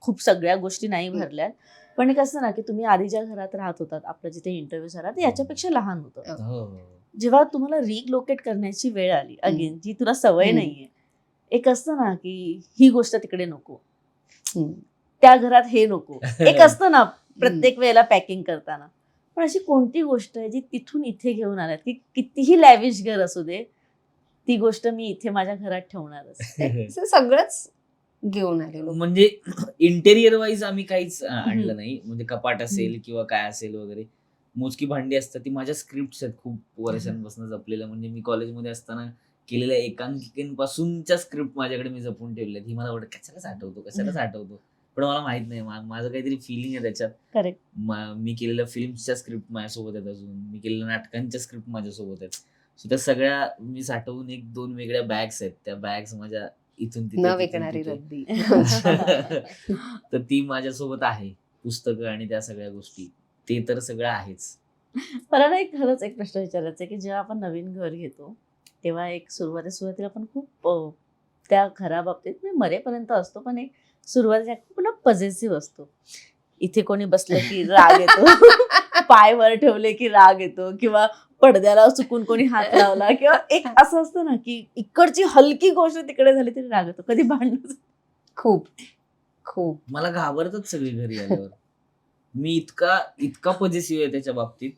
खूप सगळ्या गोष्टी नाही भरल्यात, पण एक असतं ना की तुम्ही आधी ज्या घरात राहत होतात, आपलं जिथे इंटरव्ह्यू झाला ते याच्यापेक्षा लहान होतं. हो. जेव्हा तुम्हाला रिलोकेट करण्याची वेळ आली अगेन, जी तुला सवय नाहीये, एक असतं ना की ही गोष्ट तिकडे नको, त्या घरात हे नको, एक असतं ना प्रत्येक वेळेला पॅकिंग करताना. पण अशी कोणती गोष्ट आहे जी तिथून इथे घेऊन आल्यात, की कितीही लॅविश घर असू दे, ती गोष्ट मी इथे माझ्या घरात ठेवणारच. असं सगळंच घेऊन आलेलो. म्हणजे इंटेरियर वाईज आम्ही काहीच आणलं नाही. म्हणजे कपाट असेल किंवा काय असेल वगैरे, मोजकी भांडी असतात ती माझ्या स्क्रिप्ट आहेत खूप वर्षांपासून जपलेल्या. म्हणजे मी कॉलेजमध्ये असताना केलेल्या एकांकिकेपासूनच्या स्क्रिप्ट माझ्याकडे मी जपून ठेवल्या. ही मला वाटतं कशालाच आठवतो, पण मला माहित नाही. माझं काहीतरी फिलिंग आहे त्याच्यात. करेक्ट. मी केलेल्या फिल्म्सच्या स्क्रिप्ट माझ्यासोबत आहेत, अजून मी केलेल्या नाटकांच्या स्क्रिप्ट माझ्यासोबत आहेत. सो त्या सगळ्या मी साठवून 1-2 वेगळ्या बॅग्स आहेत. त्या बॅग्स माझ्या इथून तिथे, न तिथून विकणारी तिथे. रद्दी. तर ती माझ्यासोबत आहे. पुस्तकं आणि त्या सगळ्या गोष्टी, ते तर सगळं आहेच. मला ना एक खरंच एक प्रश्न विचारायचा आहे, की जेव्हा आपण नवीन घर घेतो तेव्हा एक सुरुवातीला आपण खूप त्या घराबाबतीत म्हणजे मरेपर्यंत असतो, पण एक सुरुवातीला खूप ना पॉझिटिव्ह असतो. इथे कोणी बसलं की राग येतो, पाय वर ठेवले की राग येतो, किंवा पडद्याला चुकून कोणी हात लावला, किंवा एक असं असतं ना की इकडची हलकी गोष्ट तिकडे झाली तरी राग येतो. कधी भांडण? खूप खूप. मला घाबरतात सगळी घरी आल्यावर. मी इतका पॉझिटिव्ह आहे त्याच्या बाबतीत.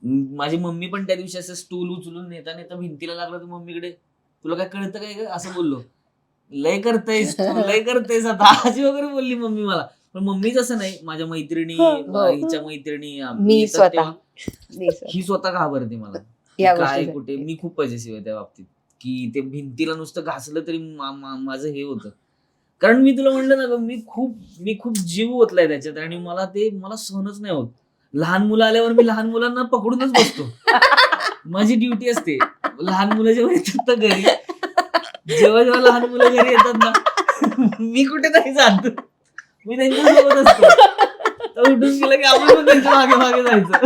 माझी मम्मी पण त्या दिवशी असं स्टूल उचलून नेता भिंतीला लागला, तर मम्मीकडे, तुला काय कळतं काय ग असं बोललो. लय करतेस आता अशी वगैरे बोलली मम्मी मला. पण मम्मीच असं नाही, माझ्या मैत्रिणी, हिच्या मैत्रिणी, मी येतात स्वतः तेव्हा ही स्वतः घाबरते मला. या काय गोष्टीसाठी. कुठे मी खूप पॉझिटिव्ह आहे त्या बाबतीत, की ते भिंतीला नुसतं घासलं तरी माझं हे होतं. कारण मी तुला म्हणलं ना, मी खूप जीव ओतलाय त्याच्यात, आणि मला सहनच नाही होत. लहान मुलं आल्यावर मी लहान मुलांना पकडूनच बसतो. माझी ड्युटी असते. लहान मुलं जेव्हा येतात ना घरी, जेव्हा लहान मुलं घरी येतात ना, मी कुठे नाही जात, मी त्यांच्यासोबत असतो. तर उठून गेलं की आपण पण त्यांच्या मागे मागे जायचं.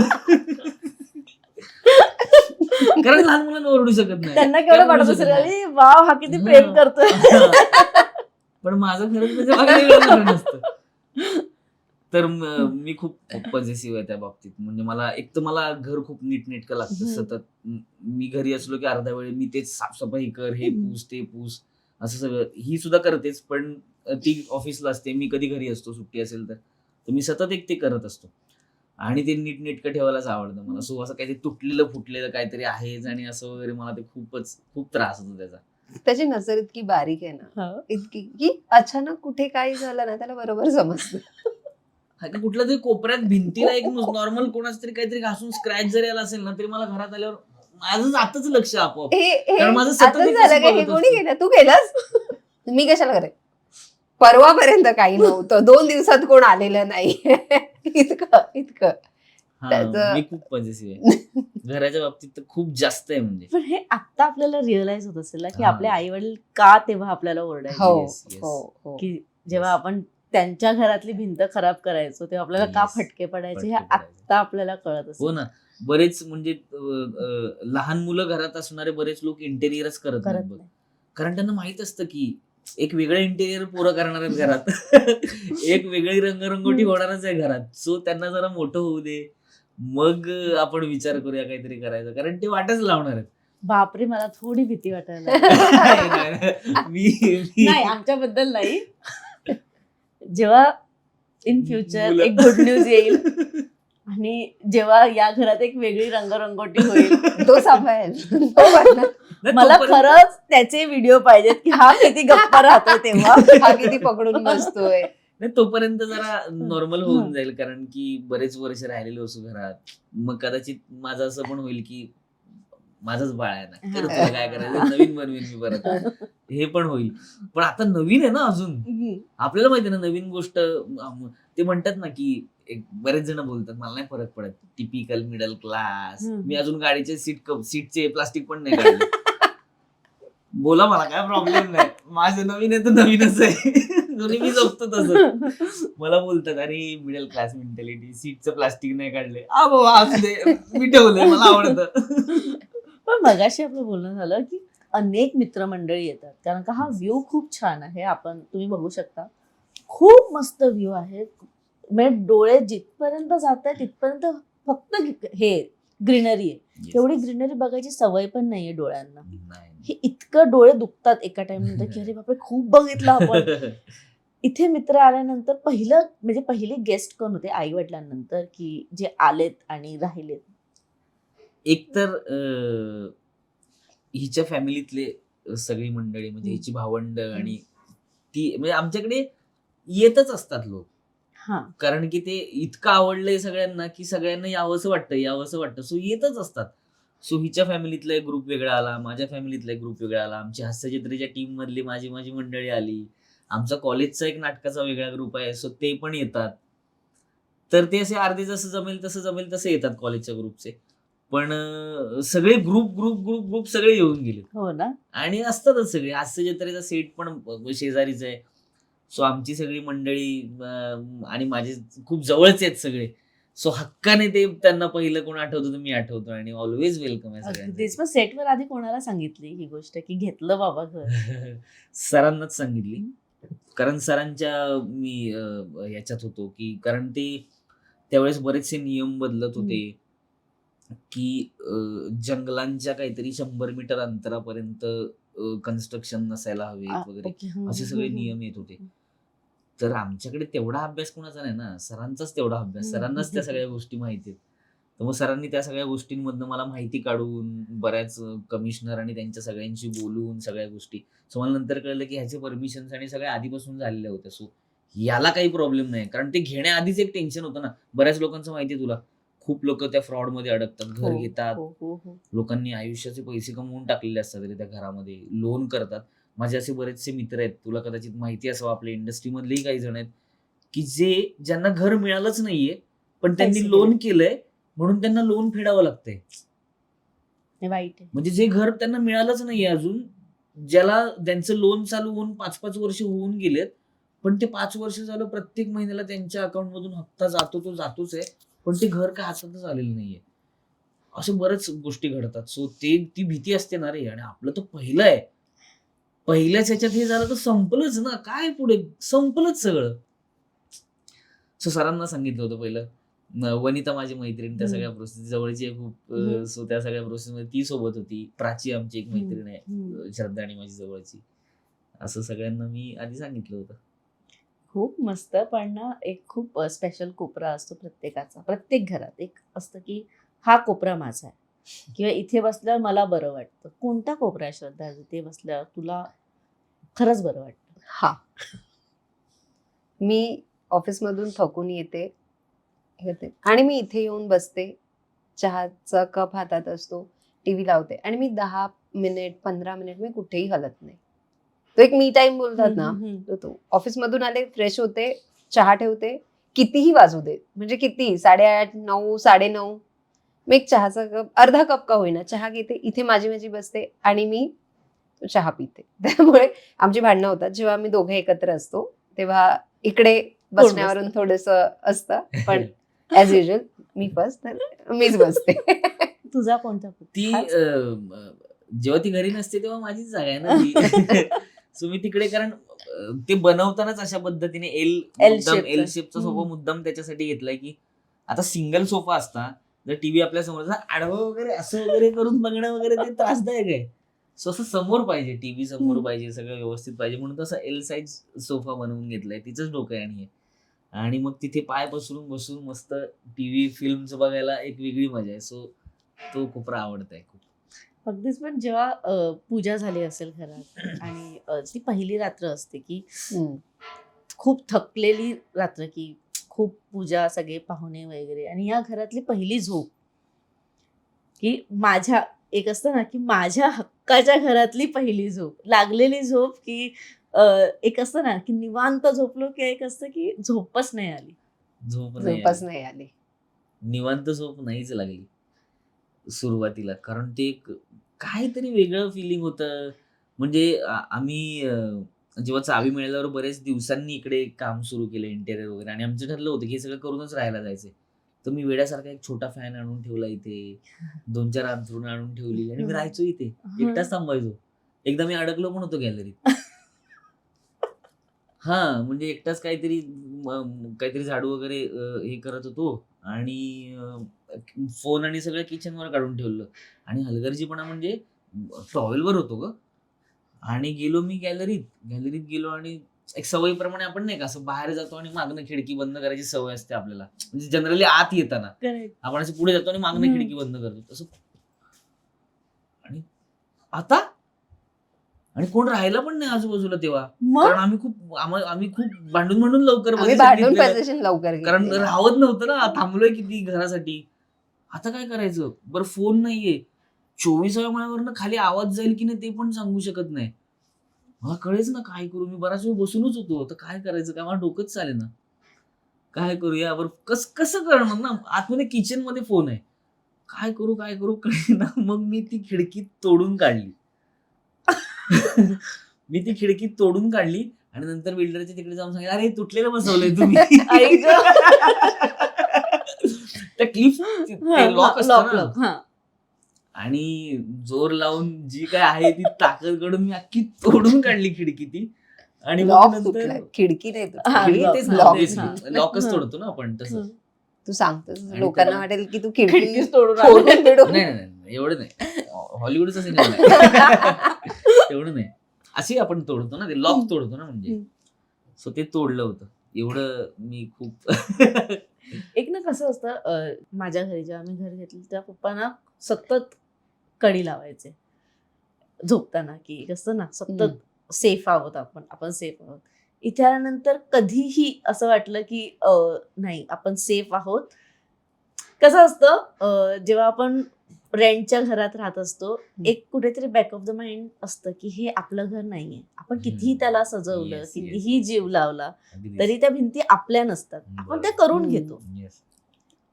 कारण लहान मुलांना ओरडू शकत नाही, त्यांना केवढं वाटत असेल, अरे वाव हा किती प्रेम करतोय. पण माझं खरंच त्याच्या मागे वेगळं कारण असतं. तर मी खूप पॉझिटिव्ह आहे त्या बाबतीत. म्हणजे मला घर खूप नीटनेटकं लागतं सतत. मी घरी असलो की अर्धा वेळ मी तेच साफसफाई कर, हे पूस ते पूस, असं सगळं. ही सुद्धा करतेच, पण ती ऑफिसला असते, मी कधी घरी असतो सुट्टी असेल तर मी सतत ते करत असतो. आणि ते नीटनेटकं ठेवायलाच आवडतं मला. सो असं काहीतरी तुटलेलं फुटलेलं काहीतरी आहेच आणि असं वगैरे, मला ते खूप त्रास होतो त्याचा. त्याची नजर इतकी बारीक आहे ना, इतकी की अचानक कुठे काही झालं ना त्याला बरोबर समजतं. कुठल्या तरी कोपऱ्यात भिंतीला एक नॉर्मल कोणाच तरी काहीतरी घासून स्क्रॅच जरी आला असेल ना, तरी मला घरात आल्यावर माझं जातच लक्ष आपोआप. कारण माझं सतत आता एक झालं असं का, हे बघत कोणी असतं. केलं? तू केलंस? मी कशाला करेन? परवापर्यंत काही नव्हतं, 2 दिवसात कोण आलेलं नाही. इतकं त्याचं- मी खूप पॉझिटिव्ह आहे घराच्या बाबतीत, तर खूप जास्त आहे. म्हणजे पण हे आता आपल्याला रिअलाइज होत असेल ना, की हा. आपले आई वडील का तेव्हा आपल्याला ओरडायचे, हो Yes, yes. हो. की जेव्हा आपण त्यांच्या घरातली भिंत खराब करायचो तेव्हा आपल्याला का Yes. फटके पडायचे हे फटके पडायचे. आता आपल्याला कळत हो असेल. ना. बरेच म्हणजे लहान मुलं घरात असणारे बरेच लोक इंटेरियरच करत करत नाहीत बघ. नाही. कारण त्यांना माहित असतं की एक वेगळं इंटेरियर पोरं करणार आहेत घरात. एक वेगळी रंगरंगोटी होणारच आहे घरात. सो त्यांना जरा मोठं होऊ दे, मग आपण विचार करूया काहीतरी करायचं, कारण ते वाटच लावणार आहेत. बापरे, मला थोडी भीती वाटायला लागली. नाही, आमच्याबद्दल नाही. जेव्हा इन फ्युचर मुलं. एक गुड न्यूज येईल आणि जेव्हा या घरात एक वेगळी रंगरंगोटी होईल, तो सांभाळेल. तो बघणार. नाही, मला तोपर्यंत- खरंच त्याचे व्हिडिओ पाहिजेत की हा किती गप्पा राहतोय तेव्हा. हा किती पकडून बसतोय. नाही, तोपर्यंत जरा नॉर्मल होऊन जाईल, कारण की बरेच वर्ष राहिलेले असू घरात. मग कदाचित माझं असं पण होईल की माझंच बाळ आहे ना, तर तुला काय करायचं, नवीन बनवीन मी परत, हे पण होईल. पण आता नवीन आहे ना अजून, आपल्याला माहिती आहे ना नवीन गोष्ट. ते म्हणतात ना की एक बरेच जण बोलतात, मला नाही फरक पडत, टिपिकल मिडल क्लास. मी अजून गाडीचे सीटचे प्लास्टिक पण नाही काढले. बोला, मला काय प्रॉब्लेम नाही, माझं नवीन आहे तर नवीनच आहे. दोन्ही मी जगतो तसं. मला बोलतात, अरे मिडल क्लास मेंटॅलिटी, सीटचं प्लास्टिक नाही काढले. बाबा असू दे, मी ठेवलंय, मला आवडतं. पण मगाशी आपलं बोलणं झालं की अनेक मित्रमंडळी येतात, कारण का हा व्ह्यू खूप छान आहे. तुम्ही बघू शकता, खूप मस्त व्ह्यू आहे. म्हणजे डोळे जिथपर्यंत जात आहे तिथपर्यंत फक्त हे ग्रीनरी आहे. तेवढी ग्रीनरी बघायची सवय पण नाहीये डोळ्यांना. हे इतकं डोळे दुखतात एका टाइम नंतर की अरे बापरे खूप बघितलं आपण. इथे मित्र आल्यानंतर पहिली गेस्ट कोण होते आई वडिलांनंतर, की जे आलेत आणि राहिलेत? एकतर हिच्या फॅमिलीतले सगळी मंडळी, म्हणजे हिची भावंड आणि ती, म्हणजे आमच्याकडे येतच असतात लोक. हा, कारण की ते इतकं आवडलंय सगळ्यांना की सगळ्यांना यावंसं वाटतं, सो येतच असतात. सो हिच्या फॅमिलीतला एक ग्रुप वेगळा आला, माझ्या फॅमिलीतला एक ग्रुप वेगळा आला, आमची हास्यचित्रेच्या टीम मधली माझी मंडळी आली, आमचा कॉलेजचा एक नाटकाचा वेगळा ग्रुप आहे, सो ते पण येतात. तर ते असे अर्धे जसं जमेल तसे येतात कॉलेजच्या ग्रुपचे. पण सगळे ग्रुप ग्रुप ग्रुप ग्रुप सगळे येऊन गेले. हो ना. आणि असतातच सगळे. हास्यजत्रेचा सेट पण शेजारीच आहे. सो आमची सगळी मंडळी आणि माझे खूप जवळचे आहेत सगळे. सो हक्काने ते त्यांना पहिलं कोण आठवतं तर मी आठवतो आणि ऑलवेज वेलकम आहे अगदीच. सगळ्यांना. पण सेटवर आधी कोणाला सांगितली ही गोष्ट की घेतलं बाबा घर? सरांनाच सांगितली. कारण सरांच्या मी याच्यात होतो की, कारण ते त्यावेळेस बरेचसे नियम बदलत होते की जंगलांच्या काहीतरी 100 मीटर अंतरापर्यंत कन्स्ट्रक्शन नसायला हवेत वगैरे, ओके. असे सगळे नियम येत होते. तर आमच्याकडे तेवढा अभ्यास कोणाचा नाही ना, सरांचाच तेवढा अभ्यास, सरांनाच त्या सगळ्या गोष्टी माहिती आहेत. तर मग सरांनी त्या सगळ्या गोष्टींमधनं मला माहिती काढून, बऱ्याच कमिशनर आणि त्यांच्या सगळ्यांशी बोलून सगळ्या गोष्टी, सो मला नंतर कळलं की ह्याचे परमिशन्स आणि सगळ्या आधीपासून झालेल्या होत्या. सो याला काही प्रॉब्लेम नाही, कारण ते घेण्याआधीच एक टेन्शन होतं ना. बऱ्याच लोकांचं माहिती आहे तुला, खूप लोक त्या फ्रॉड मध्ये अडकतात, घर घेतात, हो. लोकांनी आयुष्याचे पैसे कमवून टाकलेले असतात तरी त्या घरामध्ये, लोन करतात. माझे असे बरेचसे मित्र आहेत, तुला कदाचित माहिती असावं, आपल्या इंडस्ट्रीमधलेही काही जण आहेत की ज्यांना घर मिळालंच नाहीये, पण त्यांनी पैसे लोन केलंय म्हणून त्यांना लोन फेडावं लागतंय. हे वाईट आहे. म्हणजे जे घर त्यांना मिळालंच नाहीये अजून, ज्याला त्यांचं लोन चालू होऊन 5-5 वर्ष होऊन गेलेत, पण ते 5 वर्ष झालं प्रत्येक महिन्याला त्यांच्या अकाउंट मधून हप्ता जातो, तो जातोच आहे, पण ते घर काय हातातच आलेलं नाहीये. असं बऱ्याच गोष्टी घडतात. सो ती भीती असते ना रे. आणि आपलं तर पहिलं आहे, पहिल्याच ह्याच्यात हे झालं तर संपलंच ना, काय पुढे संपलंच सगळं. सो सरांना सांगितलं होतं पहिलं. वनिता माझी मैत्रीण, त्या सगळ्या प्रोसेस जवळची आहे खूप. सो त्या सगळ्या प्रोसेस मध्ये ती सोबत होती. प्राची आमची एक मैत्रीण आहे, श्रद्धा आणि माझी जवळची. असं सगळ्यांना मी आधी सांगितलं होतं. खूप मस्त. पण ना एक खूप स्पेशल कोपरा असतो प्रत्येकाचा. प्रत्येक घरात एक असतं की हा कोपरा माझा आहे, किंवा इथे बसल्यावर मला बरं वाटतं. कोणता कोपरा आहे श्रद्धा, इथे बसल्यावर तुला खरंच बरं वाटतं? हा, मी ऑफिसमधून थकून येते आणि मी इथे येऊन बसते, चहाचा कप हातात असतो, टीव्ही लावते आणि मी 10 मिनिट 15 मिनिट मी कुठेही हलत नाही. तो एक मी टाइम बोलतात ना, तो ऑफिसमधून आले, फ्रेश होते, चहा ठेवते, कितीही वाजू दे, म्हणजे किती 8:30 9 9:30, मी एक चहाचा कप, अर्धा कप का होईना, चहा घेते, इथे माझी बसते आणि मी चहा पिते. त्यामुळे आमची भांडणं होतात जेव्हा आम्ही दोघे एकत्र असतो, तेव्हा इकडे बसण्यावरून थोडस असतं, पण ऍज युजल मी फर्स्ट, तर मीच बसते. तुझा कोणता ती जेव्हा ती घरी नसते तेव्हा माझीच जागा आहे ना ती. सो मी तिकडे, कारण ते बनवतानाच अशा पद्धतीने एल शेपचा सोफा मुद्दाम त्याच्यासाठी घेतलाय की आता सिंगल सोफा असता, जर टीव्ही आपल्या समोर आडवं वगैरे असं वगैरे करून बघणं वगैरे ते त्रासदायक आहे. सो असं समोर पाहिजे, टीव्ही समोर पाहिजे, सगळं व्यवस्थित पाहिजे, म्हणून तसा एल साईज सोफा बनवून घेतलाय. तिचंच डोकं आहे. आणि मग तिथे पाय पसरून बसून मस्त टीव्ही फिल्मचं बघायला एक वेगळी मजा आहे. सो तो कोपरा आवडताय खूप. अगदीच. पण जेव्हा पूजा झाली असेल घरात आणि ती पहिली रात्र असते की खूप थकलेली रात्र, की खूप पूजा, सगळे पाहुणे वगैरे, आणि या घरातली पहिली झोप, की माझ्या एक असतं ना की माझ्या हक्काच्या घरातली पहिली झोप, लागलेली झोप, की एक असतं ना की निवांत झोपलो, की एक असतं की झोपच नाही आली. झोपच नाही आली. निवांत झोप नाहीच लागली सुरुवातीला, कारण ते एक काहीतरी वेगळं फिलिंग होतं. म्हणजे आम्ही जेव्हा चावी मिळाल्यावर बरेच दिवसांनी इकडे काम सुरू केलं, इंटेरियर वगैरे, आणि आमचं ठरलं होतं की हे सगळं करूनच राहायला जायचंय. तर मी वेड्यासारखा एक छोटा फॅन आणून ठेवला इथे, 2-4 अंथरुणं आणून ठेवली आणि मी राहायचो इथे, एकटाच थांबायचो. एकदा मी अडकलो पण होतो गॅलरीत. हा म्हणजे एकटाच काहीतरी झाडू वगैरे हे करत होतो आणि फोन आणि सगळं किचनवर काढून ठेवलं आणि हलगर्जीपणा म्हणजे टॉवेलवर होतो ग. आणि गेलो मी गॅलरीत गेलो आणि एक सवयीप्रमाणे आपण नाही का असं बाहेर जातो आणि मागणं खिडकी बंद करायची सवय असते आपल्याला, म्हणजे जनरली आत येताना आपण असं पुढे जातो आणि मागणं खिडकी बंद करतो तसं. आणि आता आणि कोण राहिलं पण नाही आजूबाजूला तेव्हा, कारण आम्ही खूप भांडून लवकर भांडून पोझिशन लवकर कारण घेतलेलं. राहत नव्हतं ना, थांबलोय किती घरासाठी. आता काय करायचं, बरं फोन नाहीये, 24व्या माळ्यावरनं खाली आवाज जाईल की नाही ते पण सांगू शकत नाही. मला कळेच ना काय करू. मी बराच वेळ बसूनच होतो, तर काय करायचं, काय मला डोकंच चाले ना, काय करूया. बरं कसं करणार ना, आतमध्ये किचन मध्ये फोन आहे, काय करू कळे ना. मग मी ती खिडकी तोडून काढली. आणि नंतर बिल्डरच्या तिकडे जाऊन सांगितलं, अरे तुटलेलं बसवलंय तुम्ही. त्या क्लिप लॉक असतं ना, आणि जोर लावून जी काय आहे ती ताकद कडून मी अख्खी तोडून काढली खिडकी ती. आणि मग नंतर खिडकी नाही लॉकच तोडतो ना आपण तसं. तू सांगतोस आणि लोकांना त्याला- वाटेल की तू खिडकी तोडून नाही एवढं नाही, हॉलिवूडचा सिनेमा नाही तेवढं नाही. अशी आपण तोडतो ना, ते लॉक तोडतो ना म्हणजे. सो ते तोडलं होतं एवढं मी खूप. एक ना कसं असतं, माझ्या घरी जेव्हा आम्ही घर घेतलं तेव्हा पप्पांना सतत कडी लावायचे झोपताना, की कसं ना सतत सेफ आहोत आपण सेफ आहोत. इथे आल्यानंतर कधीही असं वाटलं की नाही आपण सेफ आहोत. कसं असतं, जेव्हा आपण रेंटच्या घरात राहत असतो, एक कुठेतरी बॅक ऑफ द माइंड असतं की हे आपलं घर नाहीये. आपण कितीही त्याला सजवलं, Yes, कितीही जीव लावला, अगदीच. तरी त्या भिंती आपल्या नसतात, आपण त्या करून घेतो. Yes.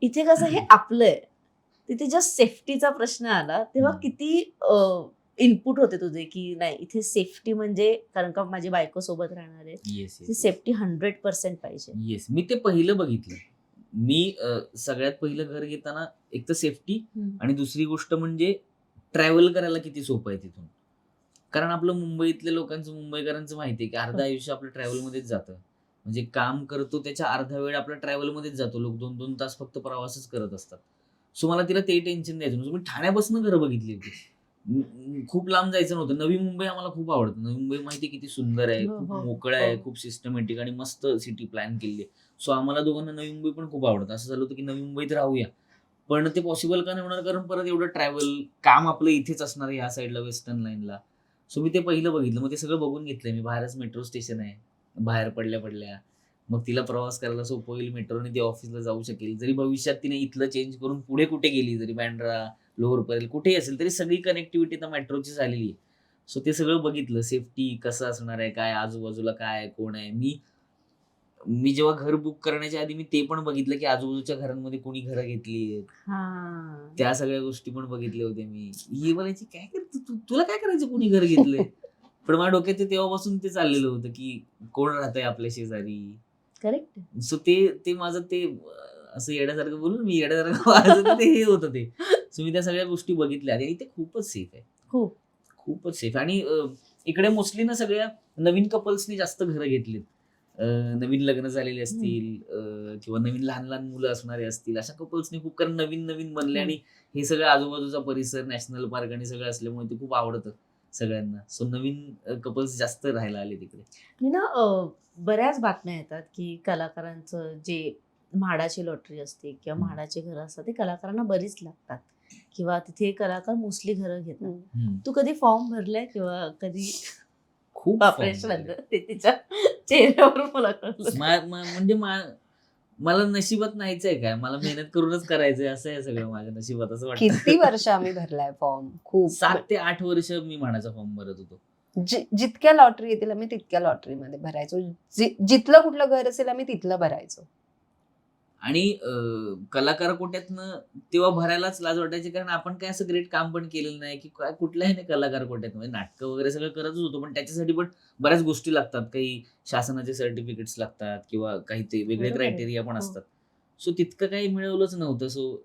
इथे कसं हे आपलं आहे. तिथे जस्ट सेफ्टीचा प्रश्न आला तेव्हा किती इनपुट होते तुझे, की नाही इथे सेफ्टी म्हणजे, कारण का माझी बायको सोबत राहणार आहे, Yes, ती सेफ्टी 100% पाहिजे. येस, मी ते पहिलं बघितलं. मी सगळ्यात पहिलं घर घेताना एक तर सेफ्टी, आणि दुसरी गोष्ट म्हणजे ट्रॅव्हल करायला किती सोपं आहे तिथून. कारण आपलं मुंबईकरांचं माहिती आहे की अर्ध आयुष्य आपलं ट्रॅव्हलमध्येच जातं. म्हणजे काम करतो त्याच्या अर्धा वेळ आपला ट्रॅव्हलमध्येच जातो. लोक 2-2 तास फक्त प्रवासच करत असतात. सो मला तिला ते टेन्शन द्यायचं नव्हतं. मी ठाण्यापासून घरं बघितली होती, खूप लांब जायचं नव्हतं. नवी मुंबई आम्हाला खूप आवडतं. नवी मुंबई माहिती किती सुंदर आहे, खूप मोकळं आहे, खूप सिस्टमॅटिक आणि मस्त सिटी प्लॅन केली आहे. सो आम्हाला दोघांना नवी मुंबई पण खूप आवडतं. असं झालं होतं की नवी मुंबईत राहूया, पण ते पॉसिबल का नाही होणार, कारण परत एवढं ट्रॅव्हल, काम आपलं इथेच असणार आहे या साईडला, वेस्टर्न लाईनला. सो मी ते पहिलं बघितलं. मग ते सगळं बघून घेतलंय मी. बाहेरच मेट्रो स्टेशन आहे, बाहेर पडल्या मग तिला प्रवास करायला सोपं होईल, मेट्रोने ती ऑफिसला जाऊ शकेल. जरी भविष्यात तिने इथलं चेंज करून पुढे कुठे गेली, जरी बँड्रा, लोअर परेल कुठेही असेल, तरी सगळी कनेक्टिव्हिटी तर मेट्रोची झालेली आहे. सो ते सगळं बघितलं. सेफ्टी कसं असणार आहे, काय आजूबाजूला काय आहे, कोण आहे. मी जेव्हा घर बुक करण्याच्या आधी मी ते पण बघितलं की आजूबाजूच्या घरांमध्ये कोणी घरं घेतली आहेत, त्या सगळ्या गोष्टी पण बघितल्या होत्या मी. ही बोलायची काय करतो तुला काय करायचं कोणी घर घेतलंय. पण माझ्या डोक्यात तेव्हापासून ते चाललेलं होतं की कोण राहतंय आपल्या शेजारी. करेक्ट. सो ते माझं ते असं येण्यासारखं बोलून मी येण्यासारखं माझं ते हे होतं ते. सो मी त्या सगळ्या गोष्टी बघितल्या आणि ते खूपच सेफ आहे, खूपच सेफ. आणि इकडे मोस्टली ना सगळ्या नवीन कपल्सनी जास्त घरं घेतलीत. नवीन लग्न झालेले असतील किंवा नवीन लहान मुलं असणारे असतील, अशा कपल्सनी खूप, कारण नवीन बनले आणि हे सगळं आजूबाजूचा परिसर, नॅशनल पार्क आणि सगळं असल्यामुळे ते खूप आवडतं सगळ्यांना. सो नवीन कपल्स जास्त राहायला आले तिकडे. मी ना बऱ्याच बातम्या येतात की कलाकारांचं जे म्हाडाची लॉटरी असते किंवा म्हाडाचे घरं असतात ते कलाकारांना बरीच लागतात, किंवा तिथे कलाकार मोस्टली घरं घेतात. तू कधी फॉर्म भरलाय किंवा कधी? खूप बापरे, श्रद्धा, ते तिच्या चेहऱ्यावरून मला कळलं. म्हणजे मला नशिबात नाहीच आहे काय, मला मेहनत करूनच करायचंय, असं आहे सगळं माझ्या नशिबात, असं वाटतं. किती वर्ष आम्ही भरलाय फॉर्म? खूप. 7 ते 8 वर्ष मी म्हाडाचा फॉर्म भरत होतो. जितक्या लॉटरी येतील आम्ही तितक्या लॉटरीमध्ये भरायचो. जिथलं कुठलं घर असेल आम्ही तिथलं भरायचो. आणि कलाकार कोट्यातनं तेव्हा भरायलाच लाज वाटायची, कारण आपण काय असं ग्रेट काम पण केलेलं नाही की काय कुठल्याही नाही कलाकार कोट्यात. म्हणजे नाटकं वगैरे सगळं करतच होतो, पण त्याच्यासाठी पण बऱ्याच गोष्टी लागतात. काही शासनाचे सर्टिफिकेट्स लागतात किंवा काही ते वेगळे बरोबर आहे. क्रायटेरिया पण असतात. सो तितकं काही मिळवलंच नव्हतं. सो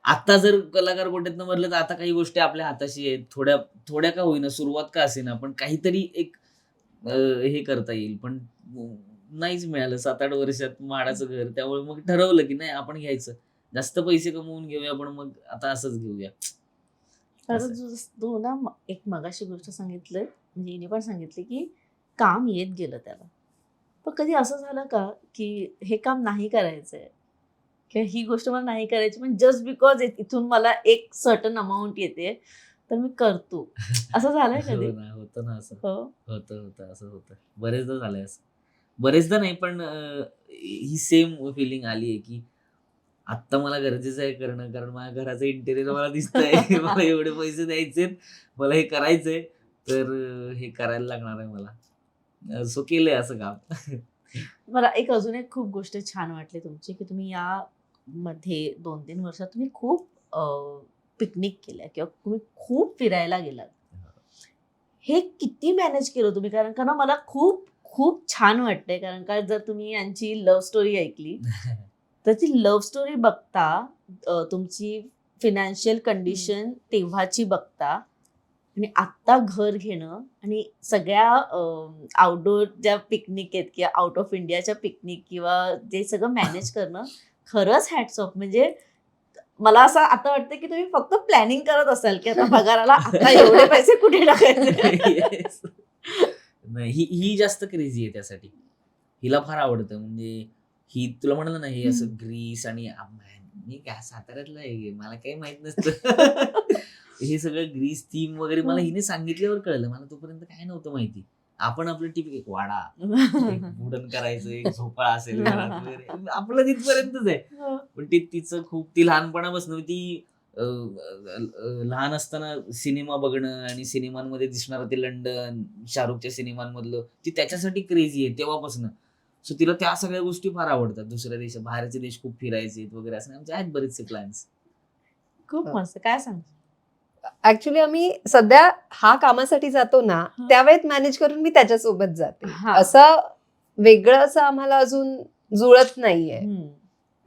आता जर कलाकार कोट्यातनं मरलं तर आता काही गोष्टी आपल्या हाताशी आहेत, थोड्या का होईना, सुरुवात का असेना, पण काहीतरी एक हे करता येईल. पण नाहीच मिळालं 7-8 वर्षात माडाचं घर. त्यामुळे मग ठरवलं की नाही आपण घ्यायचं, जास्त पैसे कमवून घेऊया, पण मग आता असंच घेऊया. तर तू ना एक मगाशी गोष्ट सांगितलं, म्हणजे हिने पण सांगितली की काम येत गेलं त्याला. पण कधी असं झालं का की हे काम नाही करायचंय किंवा ही गोष्ट मला नाही करायची, पण जस्ट बिकॉज इथून मला एक सर्टन अमाऊंट येते तर मी करतो, असं झालंय कधी? होतं ना असं. हो. होतं असं होतं. बरेचदा झालंय असं. बरेचदा नाही, पण ही सेम फिलिंग आली आहे की आत्ता मला गरजेचं आहे करणं, कारण माझ्या घराचं इंटेरियर मला दिसतंय. मला एवढे पैसे द्यायचेत, मला हे करायचंय, तर हे करायला लागणार आहे मला. सो केलंय असं काम. मला एक अजून एक खूप गोष्ट छान वाटली तुमची की तुम्ही या मध्ये 2-3 वर्षात तुम्ही खूप पिकनिक केल्या किंवा तुम्ही खूप फिरायला गेलात. हे किती मॅनेज केलं तुम्ही? कारण का ना मला खूप खूप छान वाटतंय, कारण का जर तुम्ही यांची लव्ह स्टोरी ऐकली तर ती लव्ह स्टोरी बघता, तुमची फिनान्शियल कंडिशन तेव्हाची बघता आणि आत्ता घर घेणं आणि सगळ्या आउटडोर ज्या पिकनिक आहेत किंवा आउट ऑफ इंडियाच्या पिकनिक किंवा जे सगळं मॅनेज करणं, खरंच हॅट्स ऑफ. म्हणजे मला असं आता वाटतं की तुम्ही फक्त प्लॅनिंग करत असाल की आता पगाराला आता एवढे पैसे कुठे टाकायचे. Yes. नाही, ही जास्त क्रेझी आहे त्यासाठी. हिला फार आवडतं. म्हणजे ही तुला म्हणलं ना, हे असं ग्रीस आणि मी काय साताऱ्यातला आहे, मला काही माहित नसतं. हे सगळं ग्रीस थीम वगैरे मला हिने सांगितल्यावर कळलं. मला तोपर्यंत काय नव्हतं माहिती. आपण आपलं टिपिक एक वाडा, एक वुडन करायचं, एक झोपाळा असेल घरात वगैरे, आपलं तिथपर्यंतच आहे. पण तिचं खूप, ती लहानपणापासून ती लहान असताना सिनेमा बघणं आणि सिनेमांमध्ये दिसणारं ते लंडन, शाहरुखच्या सिनेमांमधलं, ती त्याच्यासाठी क्रेझी आहे तेव्हापासून. सो तिला त्या सगळ्या गोष्टी फार आवडतात. दुसऱ्या देशात, बाहेरचे देश खूप फिरायचे वगैरे, असं आमचे आहेत बरेचसे प्लॅन्स. खूप मस्त. काय सांग? ऍक्च्युली आम्ही सध्या हा कामासाठी जातो ना, त्यावेळेत मॅनेज करून मी त्याच्यासोबत जाते. असं वेगळं असं आम्हाला अजून जुळत नाहीये,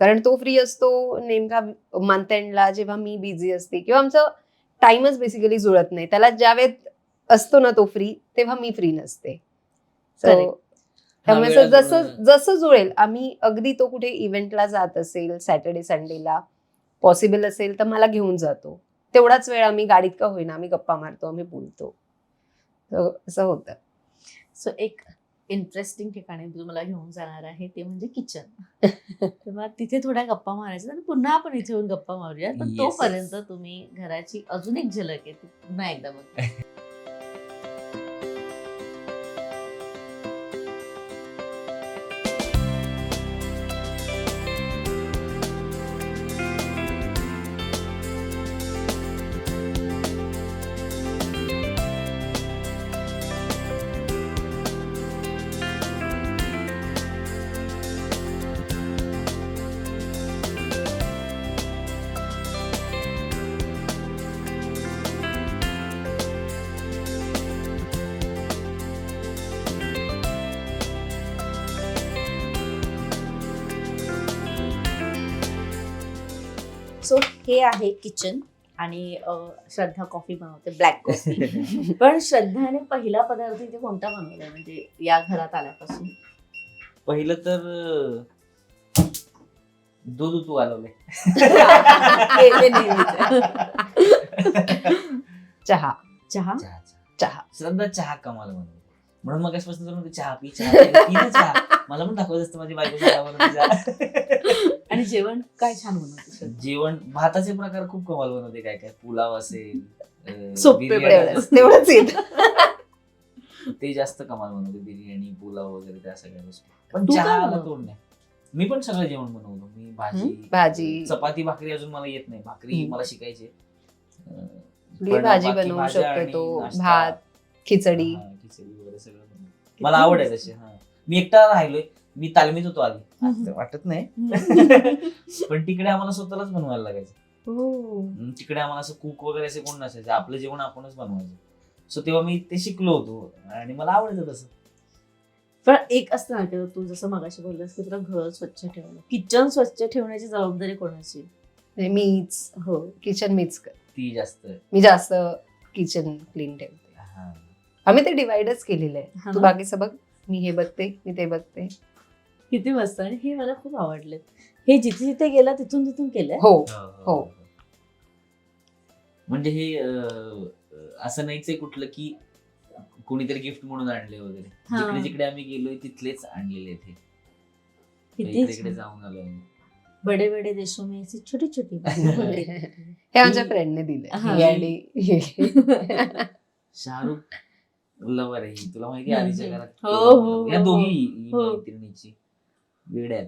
कारण तो फ्री असतो नेमका मंथ एंडला, जेव्हा मी बिझी असते, किंवा आमचं टाइमच बेसिकली जुळत नाही. त्याला ज्या वेळेत असतो ना तो फ्री, तेव्हा मी फ्री नसते. Correct. त्यामुळे जसं जुळेल, आम्ही अगदी तो कुठे इव्हेंटला जात असेल सॅटर्डे संडेला, पॉसिबल असेल तर मला घेऊन जातो. तेवढाच वेळ आम्ही गाडीत का होईना, आम्ही गप्पा मारतो, आम्ही बोलतो, असं होतं. सो एक इंटरेस्टिंग ठिकाणी मला घेऊन जाणार आहे, ते म्हणजे किचन. तेव्हा तिथे थोड्या गप्पा मारायच्या आणि पुन्हा आपण इथे येऊन गप्पा मारूया. पण Yes. तोपर्यंत तुम्ही घराची अजून एक झलक आहे ती पुन्हा एकदा बघा. सो हे आहे किचन आणि श्रद्धा कॉफी बनवते, ब्लॅक कॉफी. पण श्रद्धाने पहिला पदार्थ इथे कोणता बनवलाय म्हणजे या घरात आल्यापासून? पहिलं तर दूध तू घालवलंय. हे नेहमीच. चहा. चहा. चहा. श्रद्धा चहा कमाल बनवते, म्हणून मग चहा पी चहा. मला पण दाखवत असतं माझी बायको चहा बनवते चहा. आणि जेवण काय छान बनवते? जेवण भाताचे प्रकार खूप कमाल बनवते. काय काय पुलाव असेल, तेवढंच येत. ते जास्त कमाल बनवते. बिर्याणी, पुलाव वगैरे त्या सगळ्या गोष्टी. पण तू काय चहाला बनवतो? तोड नाही. मी पण सगळं जेवण बनवतो. मी भाजी, चपाती, भाकरी अजून मला येत नाही. भाकरी मला शिकायची. भाजी बनवू शकतो तो, भात, खिचडी वगैरे सगळं बनवतो. मला आवड आहे तशी. मी एकटा राहिलोय, मी तालमीत होतो आधी, आता वाटत नाही. पण तिकडे आम्हाला स्वतःलाच बनवायला लागायचं. तिकडे आम्हाला असं कुक वगैरे असे कोण नसायचं, आपलं जेवण आपणच बनवायचं. सो तेव्हा मी ते शिकलो होतो आणि मला आवडायचं तसं. पण एक असतं ना, तू जसं मगाशी बोललास की तुला घर स्वच्छ ठेवणं, किचन स्वच्छ ठेवण्याची जबाबदारी कोणाची? मीच हो किचन मीच कर, ती जास्त मी जास्त किचन क्लीन ठेवते. हा. आम्ही ते डिवाइडच केलेलं आहे, हा. तू बाकीचं बघ, मी हे बघते, मी ते बघते. किती मस्त. आणि हे मला खूप आवडले. हे जिथे जिथे गेला तिथून तिथून केलंय. हो हो. म्हणजे हे असं नाहीच आहे कुठलं की कोणीतरी गिफ्ट म्हणून आणले वगैरे. हा. जिकडे जिकडे आम्ही गेलोय तिथलेच आणलेले आहेत हे. किती इकडे छान. जाऊन आलोय आम्ही. बडे बडे देशो में ऐसी छोटी छोटी हे आमच्या फ्रेंडने दिले. हा. शाहरुख लवर आहे ही. तुला माहिती आहे आधीच्या घरात हो, हो, या हो, दोघी हो. मैत्रिणीची वेड आहेत.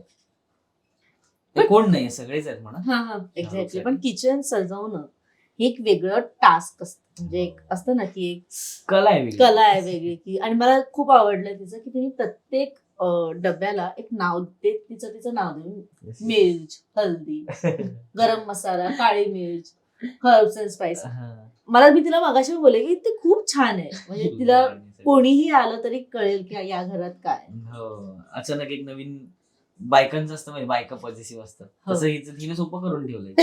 ते कोण नाही सगळेच आहेत म्हणा. एक्झॅक्टली. पण किचन सजवणं हे एक वेगळं टास्क असतं. म्हणजे एक असतं ना की एक कला आहे वेगळी. कला आहे वेगळी. की आणि मला खूप आवडलं तिचं की तिने प्रत्येक डब्याला एक नाव तिचं नाव देऊन मिर्च, हल्दी, गरम मसाला, काळी मिर्च, हर्ब्स अँड स्पाइस. हा. मी तिला मगाशी बोलले की ते खूप छान आहे. म्हणजे तिला कोणीही आलं तरी कळेल की या घरात काय आहे. हो. अचानक एक नवीन बायकांचं असतं म्हणजे बायका पॉझिटिव्ह असतं हो. तसं हिने सोपं करून ठेवलंय.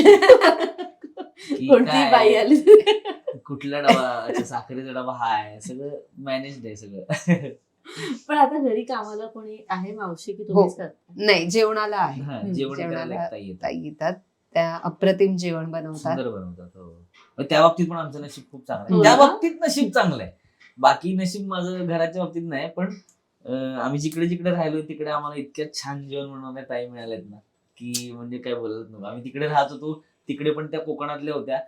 की कोणती काय, बाई आली कुठला डबा, अच्छा साखरेचा डबा हा आहे, सगळं मॅनेज आहे सगळं. पण आता घरी कामाला कोणी आहे मावशी की हो. तुम्हीच करता? नाही, जेवणाला आहे. हा, जेवण करायला जेवणाला एक ताई येतात. ताई येतात, त्या अप्रतिम जेवण बनवतात. सुंदर बनवतात. हो. पण त्या बाबतीत पण आमचं नशीब खूप चांगलं हो आहे. त्या ना? बाबतीत नशीब चांगलं आहे. बाकी नशीब माझं घराच्या बाबतीत नाही, पण आम्ही जिकडे जिकडे राहिलो तिकडे आम्हाला इतक्या छान जेवण बनवण्यात ताई मिळालेत ना की म्हणजे काय बोलत नव्हतं. आम्ही तिकडे राहत होतो, तिकडे पण त्या कोकणातल्या होत्या,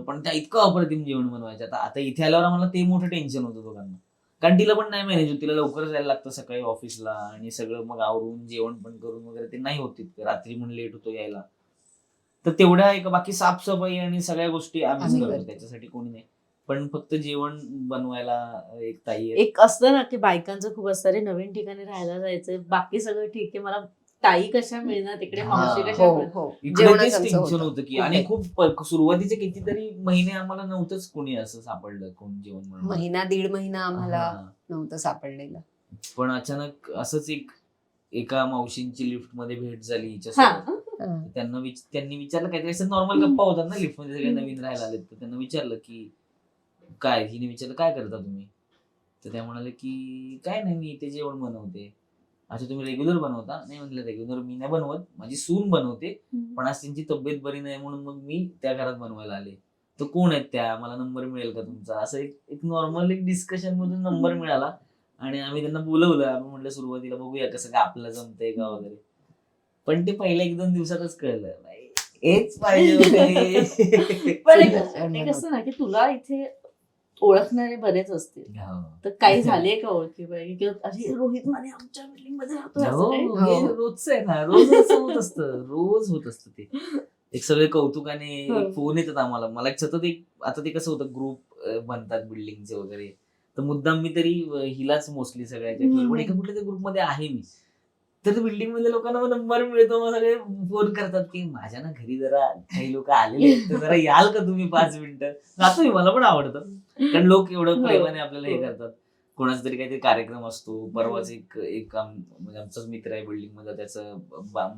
पण त्या इतकं अप्रतिम जेवण बनवायच्या. आता इथे आल्यावर आम्हाला ते मोठं टेन्शन होतं दोघांना, कारण तिला पण नाही मॅनेज होत. तिला लवकर जायला लागतं सकाळी ऑफिसला आणि सगळं मग आवरून जेवण पण करून वगैरे ते नाही होत तितकं. रात्री म्हणून लेट होतो यायला. तर तेवढ्या एक बाकी साफसफाई आणि सगळ्या गोष्टी आम्हीच आम्ही करतो, करतो. त्याच्यासाठी कोणी नाही. पण फक्त जेवण बनवायला एक ताई आहे. एक असतं ना की बायकांचं खूप असतं, रे नवीन ठिकाणी राहायला जायचं, बाकी सगळं ठीक आहे, मला ताई कशा मिळणार तिकडे, हा. मावशी कशा हो मिळणार. हो, इकडे जेवणाचं तेच आमचं टेन्शन होतं. होतं की आणि खूप सुरुवातीचे कितीतरी महिने आम्हाला नव्हतंच कोणी असं सापडलं कोण जेवण बनवणार. महिना दीड महिना आम्हाला हा. नव्हतं सापडलेलं. पण अचानक असंच एका मावशींची लिफ्ट मध्ये भेट झाली हा. हिच्यासोबत. हा. त्यांनी विचारलं काहीतरी, असं नॉर्मल गप्पा होतात ना लिफ्ट मध्ये, सगळे नवीन राहायला आलेत, तर त्यांना विचारलं की काय, हिने विचारलं काय करता तुम्ही, तर त्या म्हणाले की काय नाही, मी इथे जेवण बनवते. अच्छा, तुम्ही रेग्युलर बनवता? नाही म्हणलं, रेग्युलर मी नाही बनवत, माझी सून बनवते, पण आज त्यांची तब्येत बरी नाही म्हणून मग मी त्या घरात बनवायला आले. तर कोण आहेत त्या, मला नंबर मिळेल का तुमचा? असं एक नॉर्मल एक डिस्कशन मधून नंबर मिळाला आणि आम्ही त्यांना बोलवलं. आम्ही म्हटलं सुरुवातीला बघूया कसं काय आपल्याला जमतंय का वगैरे, पण ते पहिल्या 1-2 दिवसातच कळलं नाही हेच पाहिजे होते. पण एक असतं ना की तुला इथे ओळखणारे बरेच असतील, हो. तर काही झाले का ओळखी पाहिजे किंवा अशी रोहित माने आमच्या बिल्डिंग मध्ये राहतो असं हो, काही? हे रोजचं आहे ना, रोज असं होत असतं, रोज होत असतं ते. एक सगळे कौतुकाने हो. फोन येतात आम्हाला. मला एक सतत आता ते कसं होतं, ग्रुप बनतात बिल्डिंगचे वगैरे, तर मुद्दाम मी तरी हिलाच मोस्टली सगळ्याच्या पण एका कुठल्या तरी ग्रुपमध्ये आहे मी, तर बिल्डिंग मधल्या लोकांना नंबर मिळतो, मग सगळे फोन करतात की माझ्या ना घरी जरा काही लोक आलेले आहेत, तर जरा याल का तुम्ही 5 मिनिटं. जातो मी, मला पण आवडतं, कारण लोक एवढं प्रेमाने आपल्याला हे करतात. कोणाचा तरी काहीतरी कार्यक्रम असतो. परवाच एक म्हणजे आमचाच मित्र आहे बिल्डिंग मध्ये, त्याचं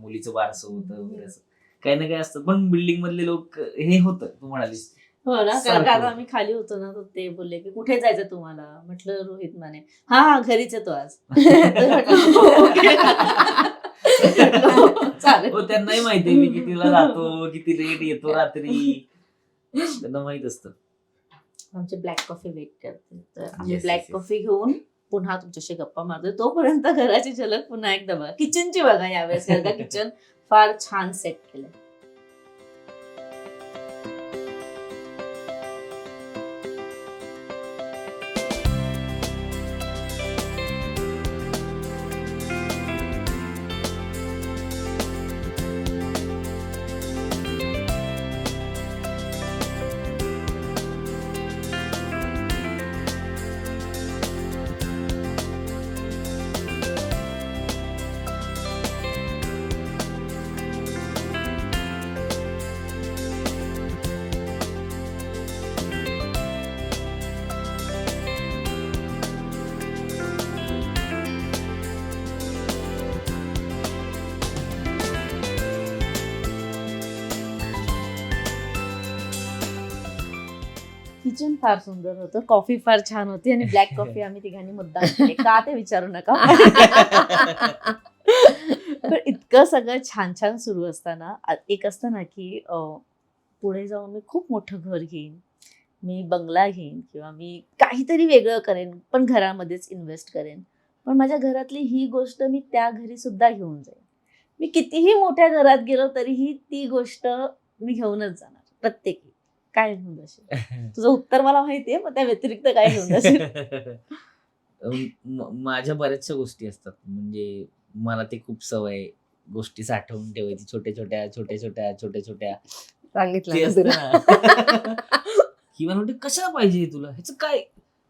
मुलीचं बारसं होतं वगैरे, असं काही ना काही असतं. पण बिल्डिंग मधले लोक हे होतं, तू म्हणालीस हो ना, कारण आता आम्ही खाली होतो ना, तर ते बोलले की कुठे जायचं तुम्हाला, म्हटलं रोहित माने. हा घरीच येतो आज. तर म्हटलं, "ओके." चालेल. हो, त्यांनाही माहितीये मी कितीला जातो, किती लेट येतो रात्री, त्यांना माहित असतं. आमची ब्लॅक कॉफी वेट करते, तर आम्ही Yes, black yes, yes. Coffee घेऊन पुन्हा तुमच्याशी गप्पा मारतोय. तोपर्यंत घराची झलक पुन्हा एकदा बघा, किचनची बघा यावेळेस, कारण का किचन फार छान सेट केलंय. किचन फार सुंदर होतं, कॉफी फार छान होती आणि ब्लॅक कॉफी आम्ही तिघांनी मुद्दाम केली. का ते विचारू नका. तर इतकं सगळं छान छान सुरू असताना एक असतं ना की पुढे जाऊन मी खूप मोठं घर घेईन, मी बंगला घेईन किंवा मी काहीतरी वेगळं करेन, पण घरामध्येच इन्व्हेस्ट करेन. पण माझ्या घरातली ही गोष्ट मी त्या घरी सुद्धा घेऊन जाईन. मी कितीही मोठ्या घरात गेलो तरीही ती गोष्ट मी घेऊनच जाणार प्रत्येकी. काय घेऊन जाशील? तुझं उत्तर मला माहितीये, पण त्या व्यतिरिक्त काय घेऊन जाशील? माझ्या बऱ्याचशा गोष्टी असतात. म्हणजे मला ते खूप सवय आहे गोष्टी साठवून ठेवायची, छोट्या छोट्या सांगितलं ते ना असतं तुला. ना. किंवा म्हणते कशाला पाहिजे हे तुला, ह्याचं काय,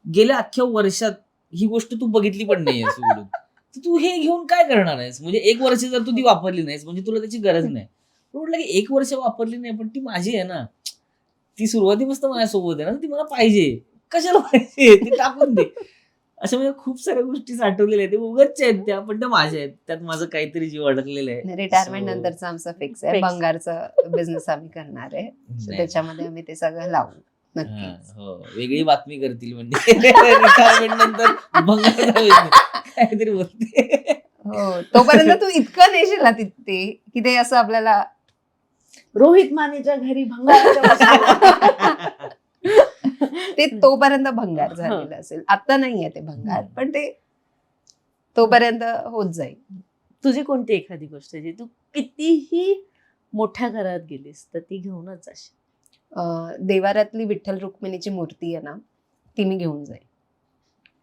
गेल्या अख्ख्या वर्षात ही गोष्ट तू बघितली पण नाहीये सोडून, तर तू हे घेऊन काय करणार आहेस? म्हणजे 1 वर्ष जर तू ती वापरली नाहीस म्हणजे तुला त्याची गरज नाही. पण म्हटलं की 1 वर्ष वापरली नाही पण ती माझी आहे ना, ती सुरुवातीपासून माझ्यासोबत आहे ना, ती मला पाहिजे. कशाला पाहिजे ती टाकून दे. अशा म्हणजे खूप साऱ्या गोष्टी साठवलेल्या आहेत, ते उगाचच्या आहेत त्या, पण त्या माझ्या आहेत. त्यात माझं काहीतरी जीव अडकलेलं आहे. रिटायरमेंट So, नंतरचं आमचं फिक्स आहे, Fix. बंगारचा बिझनेस आम्ही करणार आहे. So नाही. त्याच्यामध्ये आम्ही ते सगळं लावू हा, नक्कीच. हो, वेगळी बातमी करतील म्हणजे रिटायरमेंट नंतर बंगालचा business. काहीतरी बोलते. हो, तोपर्यंत तू इतकं नेशील ना तिथे की ते असं आपल्याला रोहित मानेच्या घरी भंगाराच्या वस्तू. ते तोपर्यंत भंगार झालेलं असेल. आता नाहीये ते भंगार, पण ते तोपर्यंत होत जाईल. तुझी कोणती एखादी गोष्ट आहे जी तू कितीही मोठ्या घरात गेलीस तर ती घेऊनच जाशील? देवारातली विठ्ठल रुक्मिणीची मूर्ती आहे ना, ती मी घेऊन जाईल.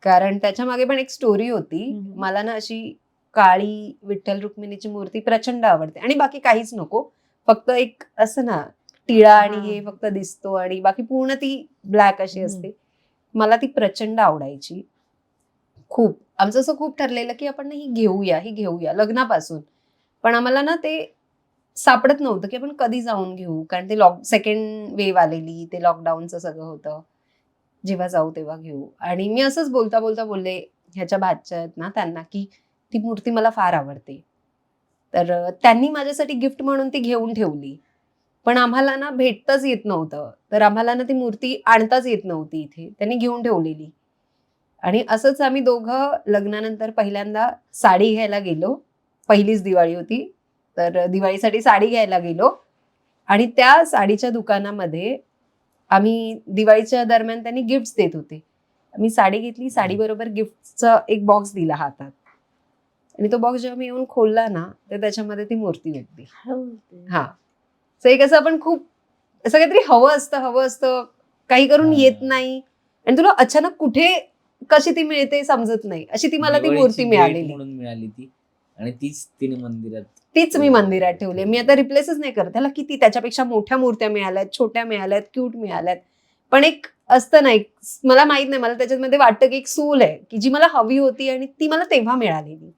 कारण त्याच्या मागे पण एक स्टोरी होती. हम्म. मला ना अशी काळी विठ्ठल रुक्मिणीची मूर्ती प्रचंड आवडते आणि बाकी काहीच नको. फक्त एक असं ना टिळा आणि हा. हे फक्त दिसतो आणि बाकी पूर्ण ती ब्लॅक अशी असते. मला ती प्रचंड आवडायची खूप. आमचं असं खूप ठरलेलं की आपण ना ही घेऊया लग्नापासून. पण आम्हाला ना ते सापडत नव्हतं की आपण कधी जाऊन घेऊ, कारण ते सेकंड वेव्ह आलेली, ते लॉकडाऊनचं सगळं होतं. जेव्हा जाऊ तेव्हा घेऊ. आणि मी असंच बोलता बोलता बोलले ह्याच्या भाच्या आहेत ना त्यांना की ती मूर्ती मला फार आवडते. तर त्यांनी माझ्यासाठी गिफ्ट म्हणून ती घेऊन ठेवली. पण आम्हाला ना भेटताच येत नव्हतं, तर आम्हाला ना ती मूर्ती आणताच येत नव्हती इथे. त्यांनी घेऊन ठेवलेली. आणि असंच आम्ही दोघं लग्नानंतर पहिल्यांदा साडी घ्यायला गेलो. पहिलीच दिवाळी होती, तर दिवाळीसाठी साडी घ्यायला गेलो आणि त्या साडीच्या दुकानामध्ये आम्ही दिवाळीच्या दरम्यान त्यांनी गिफ्ट्स देत होते. मी साडी घेतली, साडीबरोबर गिफ्टचा एक बॉक्स दिला हातात आणि तो बॉक्स जेव्हा मी येऊन खोलला ना, तर त्याच्यामध्ये ती मूर्ती होती. हा, सो एक असं आपण खूप असं काहीतरी हवं असतं, काही करून येत नाही आणि तुला अचानक कुठे कशी ती मिळते समजत नाही, अशी ती मला ती दिवाळीची मूर्ती भेट मिळालेली. म्हणून मिळाली ती, आणि तीच तिने मंदिरात, तीच मी मंदिरात ठेवली. मी आता रिप्लेसच नाही करत. त्याला किती त्याच्यापेक्षा मोठ्या मूर्त्या मिळाल्यात, छोट्या मिळाल्यात, क्यूट मिळाल्यात. पण एक असतं ना, एक मला माहित नाही, मला त्याच्यामध्ये वाटतं की एक सूल आहे की जी मला हवी होती आणि ती मला तेव्हा मिळालेली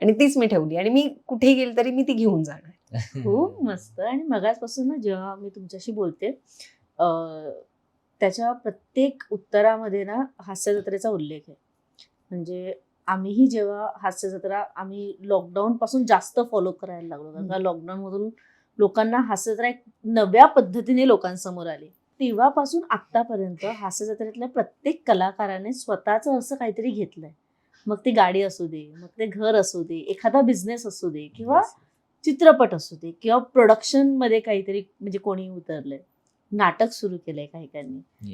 आणि तीच मी ठेवली आणि मी कुठेही गेली तरी मी ती घेऊन जाणार. खूप मस्त. आणि मगाचपासून ना जेव्हा मी तुमच्याशी बोलते त्याच्या प्रत्येक उत्तरामध्ये ना हास्य जत्रेचा उल्लेख आहे. म्हणजे आम्हीही जेव्हा हास्य जत्रा आम्ही लॉकडाऊन पासून जास्त फॉलो करायला लागलो, कारण का लॉकडाऊन मधून लोकांना हास्य जत्रा एक नव्या पद्धतीने लोकांसमोर आली. तेव्हापासून आतापर्यंत हास्य जत्रेतल्या प्रत्येक कलाकाराने स्वतःचं असं काहीतरी घेतलंय. मग ती गाडी असू दे, मग ते घर असू दे, एखादा बिझनेस असू दे, किंवा चित्रपट असू दे, किंवा प्रोडक्शन मध्ये काहीतरी, म्हणजे कोणी उतरलंय, नाटक सुरू केलंय काही.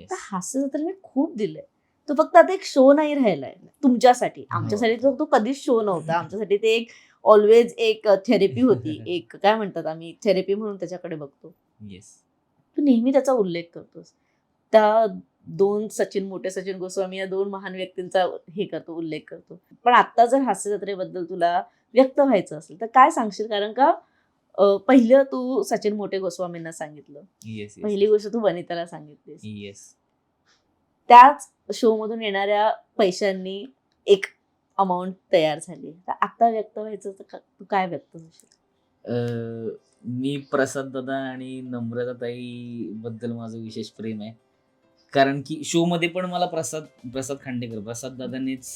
तर हास्य जत्रेने खूप दिलंय. तो फक्त आता एक शो नाही राहिलाय तुमच्यासाठी. आमच्यासाठी तो कधीच शो नव्हता. आमच्यासाठी ते एक ऑलवेज एक थेरपी होती. एक काय म्हणतात, आम्ही थेरपी म्हणून त्याच्याकडे बघतो. तू नेहमी त्याचा उल्लेख करतोस. त्या मोठे सचिन गोस्वामी या 2 महान व्यक्तींचा उल्लेख करतो. पण आता जर हास्य जत्रेबद्दल तुला व्यक्त व्हायचं असेल तर काय सांगशील? कारण का पहिलं तू सचिन मोठे गोस्वामींना सांगितलं, पहिली गोष्ट तू वनिताला सांगितलीस. त्याच शो मधून येणाऱ्या पैशांनी एक अमाऊंट तयार झाली. तर आता व्यक्त व्हायचं तर तू काय व्यक्त होशील? मी प्रसाद दादा आणि नम्रता ताई बद्दल माझं विशेष प्रेम आहे. कारण की शो मध्ये पण मला प्रसाद खांडेकर, प्रसाद दादांनीच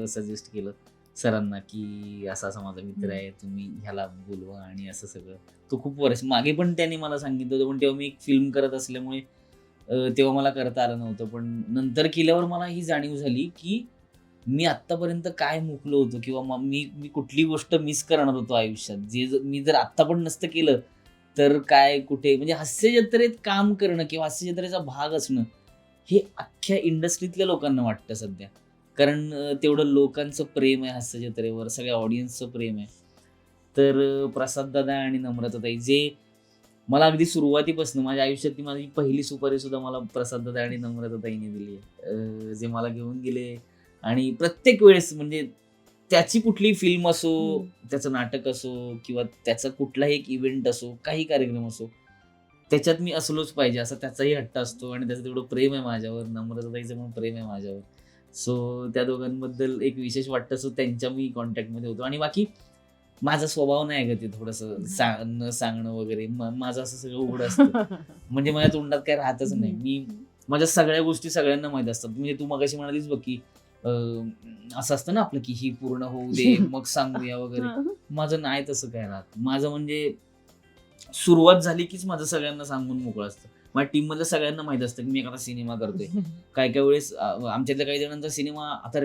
सजेस्ट केलं सरांना की असा माझा मित्र आहे, तुम्ही ह्याला बोलवा आणि असं सगळं. तो खूप वर्ष मागे पण त्यांनी मला सांगितलं होतं, पण तेव्हा मी एक फिल्म करत असल्यामुळे तेव्हा मला करता आलं नव्हतं. पण नंतर केल्यावर मला ही जाणीव झाली की मी आत्तापर्यंत काय मुकलो होतो किंवा मी कुठली गोष्ट मिस करणार होतो आयुष्यात, मी जर आत्ता पण नसतं केलं तर काय कुठे, म्हणजे हास्य जत्रेत काम करणं किंवा हास्य जत्रेचा भाग असणं हे अख्ख्या इंडस्ट्रीतल्या लोकांना वाटतं सध्या. कारण तेवढं लोकांचं प्रेम आहे हास्य जत्रेवर, सगळ्या ऑडियन्सचं प्रेम आहे. तर प्रसाद दादा आणि नम्रताताई, जे मला अगदी सुरुवातीपासून माझ्या आयुष्यातली माझी पहिली सुपारी सुद्धा मला प्रसाद दादा आणि नम्रताताईने दिली आहे. जे मला घेऊन गेले आणि प्रत्येक वेळेस, म्हणजे त्याची कुठली फिल्म असो, त्याचं नाटक असो किंवा त्याचा कुठलाही एक इव्हेंट असो, काही कार्यक्रम असो, त्याच्यात मी असलोच पाहिजे असा त्याचाही हट्ट असतो. आणि त्याचं तेवढं प्रेम आहे माझ्यावर, नम्रताताईचं पण प्रेम आहे माझ्यावर. सो त्या दोघांबद्दल एक विशेष वाटतं. सो त्यांच्या मी कॉन्टॅक्टमध्ये होतो. आणि बाकी माझा स्वभाव नाही का ते थोडंसं न सांगणं वगैरे, माझं असं सगळं उघड असतं. म्हणजे माझ्या तोंडात काय राहतच नाही. मी माझ्या सगळ्या गोष्टी सगळ्यांना माहीत असतात. म्हणजे तू मगाशी म्हणालीस बघ की असं असतं ना आपलं की ही पूर्ण होऊ दे मग सांगूया वगैरे. माझं नाही तसं काय राहत. माझं म्हणजे सुरुवात झाली कीच माझं सगळ्यांना सांगून मोकळं असतं. माझ्या टीम मधल्या सगळ्यांना माहित असतं की मी एखादा सिनेमा करतोय. काय काय वेळेस आमच्यातल्या काही जणांचा सिनेमा आता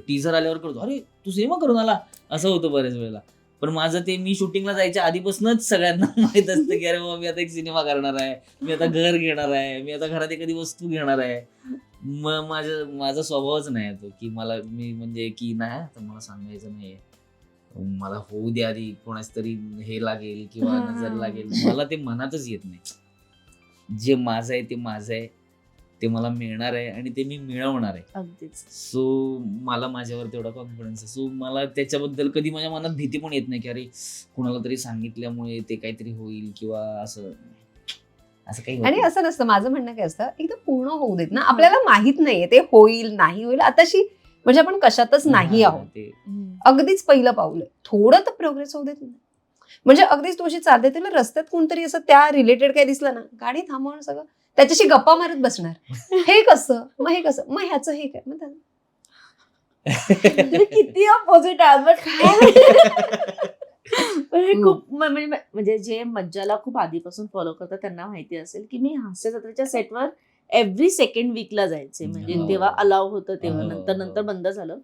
टीझर आल्यावर करतो, अरे तू सिनेमा करून आला, असं होतं बऱ्याच वेळेला. पण माझं ते मी शूटिंगला जायच्या आधीपासूनच सगळ्यांना माहित असतं की अरे बाबा मी आता एक सिनेमा करणार आहे, मी आता घर घेणार आहे, मी आता घरात एखादी वस्तू घेणार आहे. मग माझा स्वभावच नाही तो की मी म्हणजे की नाही आता मला सांगायचं नाहीये, मला होऊ दे आधी, कोणाच तरी हे लागेल किंवा नजर लागेल, मला ते मनातच येत नाही. जे माझं आहे ते माझं आहे, ते मला मिळणार आहे आणि ते मी मिळवणार आहे. अगदीच. सो मला माझ्यावर तेवढा कॉन्फिडन्स आहे. सो मला त्याच्याबद्दल कधी माझ्या मनात भीती पण येत नाही की अरे कुणाला तरी सांगितल्यामुळे ते काहीतरी होईल किंवा असं काही होत आणि नाही. असं नसतं. माझं म्हणणं काय असतं, एकदम पूर्ण होऊ देत ना. आपल्याला माहित नाहीये ते होईल नाही होईल, आताशी म्हणजे आपण कशातच नाही आहोत. ते अगदीच पहिलं पाऊल आहे. थोडं तर प्रोग्रेस होऊ देत नाही. म्हणजे अगदीच तू अशी चालते तिला रस्त्यात कोणतरी असं त्या रिलेटेड काय दिसलं ना, गाडी थांबवणं, सगळं त्याच्याशी गप्पा मारत बसणार. हे कसं, मग हे कसं, मग ह्याचं हे काय, मग किती अपोजिट आहात. पण हे खूप म्हणजे जे मज्जाला खूप आधीपासून फॉलो करतात त्यांना माहिती असेल की मी हास्य जत्रेच्या सेटवर एव्हरी सेकंड वीकला जायचे. म्हणजे तेव्हा अलाव होतं, तेव्हा नंतर बंद झालं.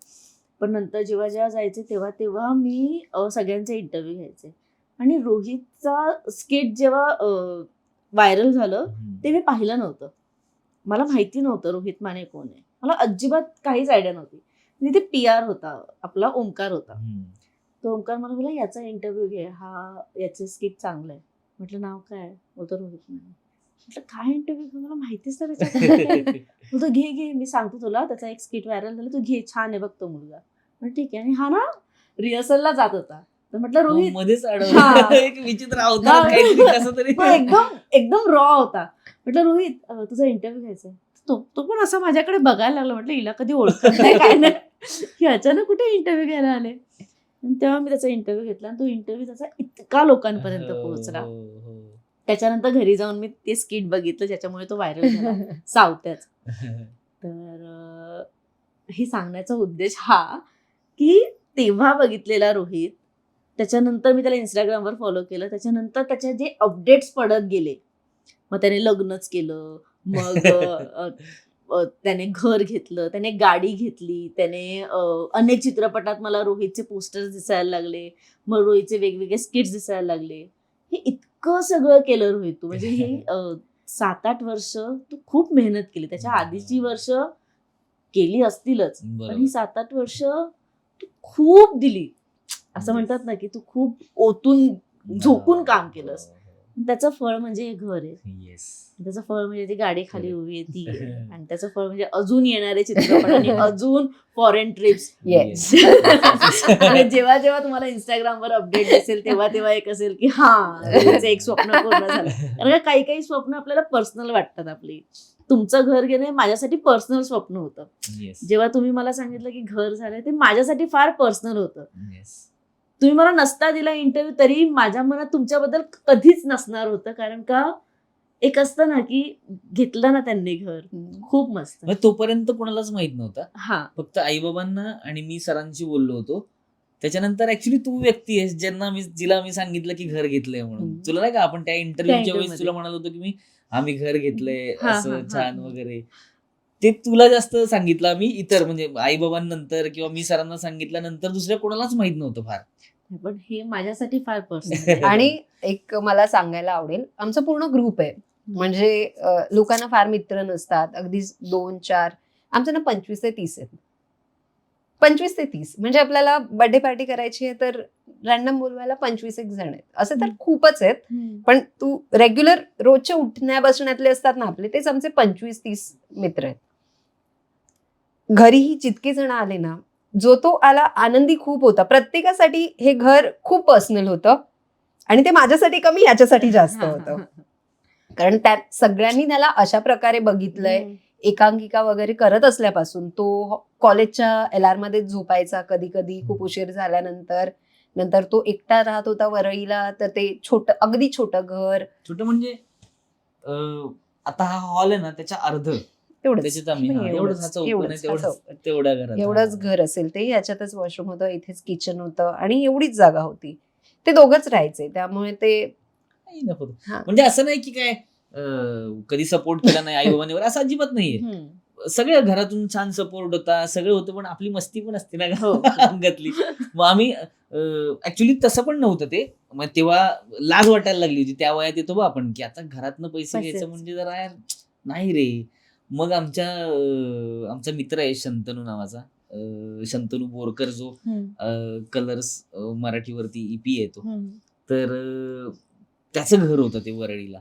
पण नंतर जेव्हा जायचे तेव्हा मी सगळ्यांचे इंटरव्ह्यू घ्यायचे. आणि रोहितचा स्किट जेव्हा व्हायरल झालं ते मी पाहिलं नव्हतं. मला माहिती नव्हतं रोहित माने कोण आहे, मला अजिबात काहीच आयडिया नव्हती. तिथे PR होता, आपला ओंकार होता. तो ओंकार मला बोला याचा इंटरव्ह्यू घे, याचे स्किट चांगलं आहे. म्हटलं नाव काय? बोलतो रोहित माने. म्हटलं काय इंटरव्ह्यू, मला माहितीच नाही. बोलतो घे मी सांगतो तुला, त्याचा एक स्किट व्हायरल झालं, तू घे, छान आहे बघ तो मुलगा. म्हटलं ठीक आहे. आणि हा ना रिहर्सलला जात होता. तर म्हटलं रोहित मध्येच एक विचित्र अवतार काहीतरी कसं तरी एकदम रॉ होता. म्हटलं रोहित तुझा इंटरव्ह्यू घ्यायचा. तो पण असं माझ्याकडे बघायला लागला. म्हटलं हिला कधी ओळखत नाही काय नाही, की अचानक कुठे इंटरव्ह्यू घ्यायला आले. तेव्हा मी त्याचा इंटरव्ह्यू घेतला आणि तो इंटरव्ह्यू त्याचा इतका लोकांपर्यंत पोहोचला. त्याच्यानंतर घरी जाऊन मी ते स्किट बघितलं ज्याच्यामुळे तो व्हायरल झाला, सावत्याच. तर हे सांगण्याचा उद्देश हा की तेव्हा बघितलेला रोहित, त्याच्यानंतर मी त्याला इंस्टाग्रामवर फॉलो केलं, त्याच्यानंतर त्याचे जे अपडेट्स पडत गेले, मग त्याने लग्नच केलं, मग त्याने घर घेतलं, त्याने गाडी घेतली, त्याने अनेक चित्रपटात मला रोहितचे पोस्टर्स दिसायला लागले, मग रोहितचे वेगवेगळे स्किट्स दिसायला लागले. हे इतकं सगळं केलं रोहित तू. म्हणजे हे 7-8 वर्ष तू खूप मेहनत केली. त्याच्या आधीची वर्ष केली असतीलच, पण ही 7-8 वर्ष तू खूप दिली. असं म्हणतात ना की तू खूप ओतून झोकून काम केलंस. त्याचं फळ म्हणजे हे घर आहे. त्याचं फळ म्हणजे ती गाडी खाली उभी आहे ती आहे. आणि त्याचं फळ म्हणजे अजून येणारे चित्रपट आणि अजून फॉरेन ट्रिप्स. आणि जेव्हा तुम्हाला इंस्टाग्रामवर अपडेट दिसेल तेव्हा एक असेल की एक स्वप्न पूर्ण झालं. कारण काही स्वप्न आपल्याला पर्सनल वाटतात आपली. तुमचं घर घेणं माझ्यासाठी पर्सनल स्वप्न होतं. जेव्हा तुम्ही मला सांगितलं की घर झालंय ते माझ्यासाठी फार पर्सनल होतं. तुम्ही मला नसता दिला इंटरव्ह्यू तरी माझ्या मनात तुमच्याबद्दल कधीच नसणार होतं. कारण का एक असतं ना की घेतलं ना त्यांनी घर, खूप मस्त. तोपर्यंत कोणालाच माहित नव्हता, फक्त आई बाबांना आणि मी सरांशी बोललो होतो. त्याच्यानंतर ऍक्च्युली तू व्यक्ती आहेस जिला मी सांगितलं की घर घेतलंय म्हणून. तुला नाही का आपण त्या इंटरव्ह्यूच्या वेळेस तुला म्हणालो होतो की मी आम्ही घर घेतलंय हा, असं हा. छान वगैरे, ते तुला जास्त सांगितलं आम्ही. इतर म्हणजे आई बाबांनंतर किंवा मी सरांना सांगितल्यानंतर दुसऱ्या कोणालाच माहित नव्हतं फार. पण हे माझ्यासाठी फार पर्सनल आणि एक मला सांगायला आवडेल, आमचा पूर्ण ग्रुप आहे. म्हणजे लोकांना फार मित्र नसतात, अगदी 2-4, आमचं ना 25 ते 30 आहेत. 25 ते 30 म्हणजे आपल्याला बर्थडे पार्टी करायची आहे तर रॅन्डम बोलवायला 25 एक जण आहेत. असे तर खूपच आहेत. पण तू रेग्युलर रोजच्या उठण्या बसण्यातले असतात ना आपले, तेच आमचे 25-30 मित्र आहेत. घरीही जितके जण आले ना, जो तो आला आनंदी खूप होता. प्रत्येकासाठी हे घर खूप पर्सनल होतं आणि ते माझ्यासाठी कमी, याच्यासाठी जास्त होतं. कारण त्यात सगळ्यांनी त्याला अशा प्रकारे बघितलंय, एकांकिका वगैरे करत असल्यापासून तो कॉलेजच्या LR मध्ये झोपायचा कधी कधी खूप उशीर झाल्यानंतर. नंतर तो एकटा राहत होता वरळीला, तर ते अगदी छोटं घर. छोटं म्हणजे आता हा हॉल आहे ना त्याच्या अर्ध, त्याच्यात आम्ही एवढंच हा चौकोन आहे, तेवढ्या घरात एवढंच घर असेल ते. याच्यातच वॉशरूम होतं, इथेच किचन होतं आणि एवढीच जागा होती. ते दोघंच राहायचे, त्यामुळे ते काही नको. म्हणजे असं नाही की काय कधी सपोर्ट केला नाही आई बाबांनी, असं अजिबात नाहीये. सगळ्या घरातून छान सपोर्ट होता, सगळं होतं, पण आपली मस्ती पण असते ना अंगातली. मग आम्ही ऍक्च्युली तसं पण नव्हतं ते. मग तेव्हा लाज वाटायला लागली होती त्या वयात. येतो बा आपण की आता घरातनं पैसे घ्यायचं म्हणजे जरा यार नाही रे. मग आमचा मित्र आहे शंतनू नावाचा, शंतनू बोरकर, जो कलर्स मराठीवरती EP येतो, तर त्याचं घर होतं ते वरळीला.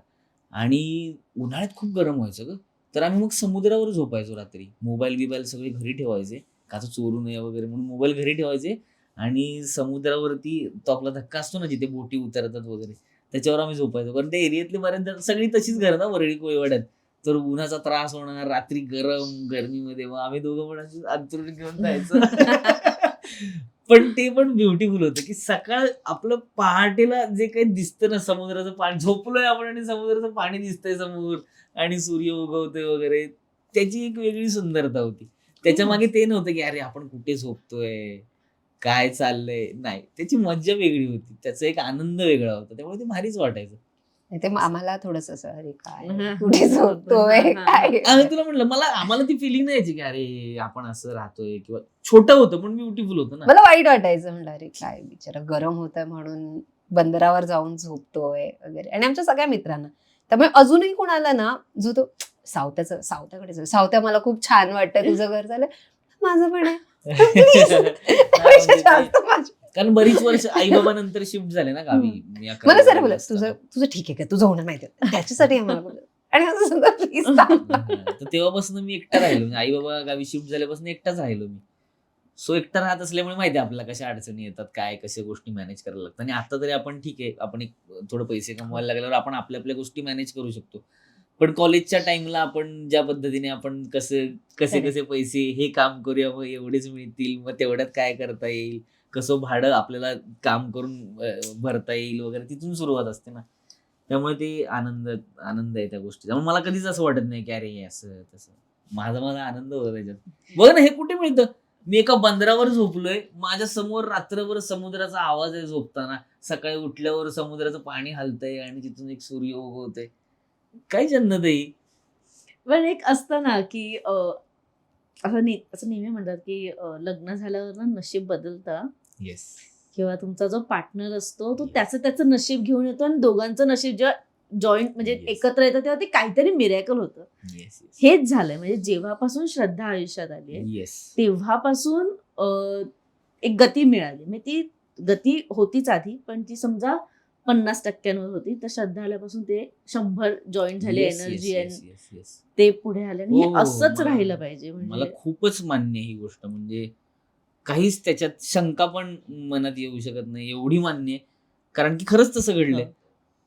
आणि उन्हाळ्यात खूप गरम व्हायचं ग. तर आम्ही मग समुद्रावर झोपायचो रात्री. मोबाईल सगळे घरी ठेवायचे, का तर चोरू नये वगैरे म्हणून मोबाईल घरी ठेवायचे. आणि समुद्रावरती तो आपला धक्का असतो ना जिथे बोटी उतरतात वगैरे, त्याच्यावर आम्ही झोपायचो. कारण त्या एरियातली बऱ्याच सगळी तशीच घर ना वरळी कोळीवाड्यात. तर उन्हाचा त्रास होणार, रात्री गरमीमध्ये. मग आम्ही दोघं पण अशी अंथरुण घेऊन जायचं. पण ते पण ब्युटिफुल होतं की सकाळ आपलं पहाटेला जे काही दिसतं ना, समुद्राचं पाणी, झोपलोय आपण आणि समुद्राचं पाणी दिसतंय समोर आणि सूर्य उगवतोय वगैरे, त्याची एक वेगळी सुंदरता होती. त्याच्या मागे ते नव्हतं की अरे आपण कुठे झोपतोय, काय चाललंय. नाही, त्याची मज्जा वेगळी होती, त्याचा एक आनंद वेगळा होता. त्यामुळे ते भारीच वाटायचं. ते आम्हाला थोडस असं, अरे काय कुठे झोपतोय काय. आणि तुला म्हटलं, आम्हाला ती फिलिंग नाही यायची की अरे आपण असं राहतोय, किंवा छोटं होतं पण ब्युटिफुल होतं ना. मला वाईट वाटायचं, म्हणलं अरे काय बिचारा गरम होतंय म्हणून बंदरावर जाऊन झोपतोय वगैरे. आणि आमच्या सगळ्या मित्रांना, त्यामुळे अजूनही कोणाला ना जो तो सावत्याकडे जाऊ, सावत्या मला खूप छान वाटतं तुझं घर झालं, माझं पण आहे. कारण बरीच वर्ष आई बाबा नंतर शिफ्ट झाले ना गावी. मला सर बोला तुझं ठीक आहे का, तुझं होणार नाही त्याच्यासाठी आम्हाला बोलत. आणि तर तेव्हापासून मी एकटा राहिलो. म्हणजे आई बाबा गावी शिफ्ट झाल्यापासून एकटाच राहिलो मी. सो एकटा राहत असल्यामुळे माहिती आहे आपल्याला कशा अडचणी येतात, काय कशा गोष्टी मॅनेज करायला लागतात. आणि आता तरी आपण ठीक आहे, आपण एक थोडं पैसे कमवायला लागल्यावर आपण आपल्या गोष्टी मॅनेज करू शकतो. पण कॉलेजच्या टाइमला आपण ज्या पद्धतीने आपण कसे पैसे, हे काम करूया मग एवढेच मिळतील, मग तेवढ्यात काय करता येईल, कसं भाडं आपल्याला काम करून भरता येईल वगैरे, तिथून सुरुवात असते ना. त्यामुळे ते आनंद आहे त्या गोष्टी. त्यामुळे मला कधीच असं वाटत नाही की अरे असं तसं. माझा आनंद होता त्याच्यात. बघ ना, हे कुठे मिळतं. मी एका बंदरावर झोपलोय, माझ्या समोर रात्रभर समुद्राचा आवाज आहे झोपताना, सकाळी उठल्यावर समुद्राचं पाणी हलतंय आणि तिथून एक सूर्य उगवतोय. काय जन्नत आहे ही. पण एक असतं ना की असं नेहमी म्हणतात की लग्न झाल्यावर ना नशीब बदलतं. येस. किंवा तुमचा जो पार्टनर असतो तो त्याचं नशीब घेऊन येतो, आणि दोघांचं नशीब जेव्हा जॉईंट म्हणजे एकत्र येतं तेव्हा ते काहीतरी मिरॅकल होतं. हेच झालंय. म्हणजे जेव्हापासून श्रद्धा आयुष्यात आली तेव्हापासून एक गती मिळाली. म्हणजे ती गती होतीच आधी, पण ती समजा 50% होती. तर श्रद्धा आल्यापासून ते 100 जॉईंट झाले, एनर्जी ते पुढे आले. आणि हे असंच राहिलं पाहिजे. मला म्हणजे खूपच मान्य ही गोष्ट. म्हणजे काहीच त्याच्यात शंका पण मनात येऊ शकत नाही, एवढी मान्य आहे. कारण की खरंच तसं घडलंय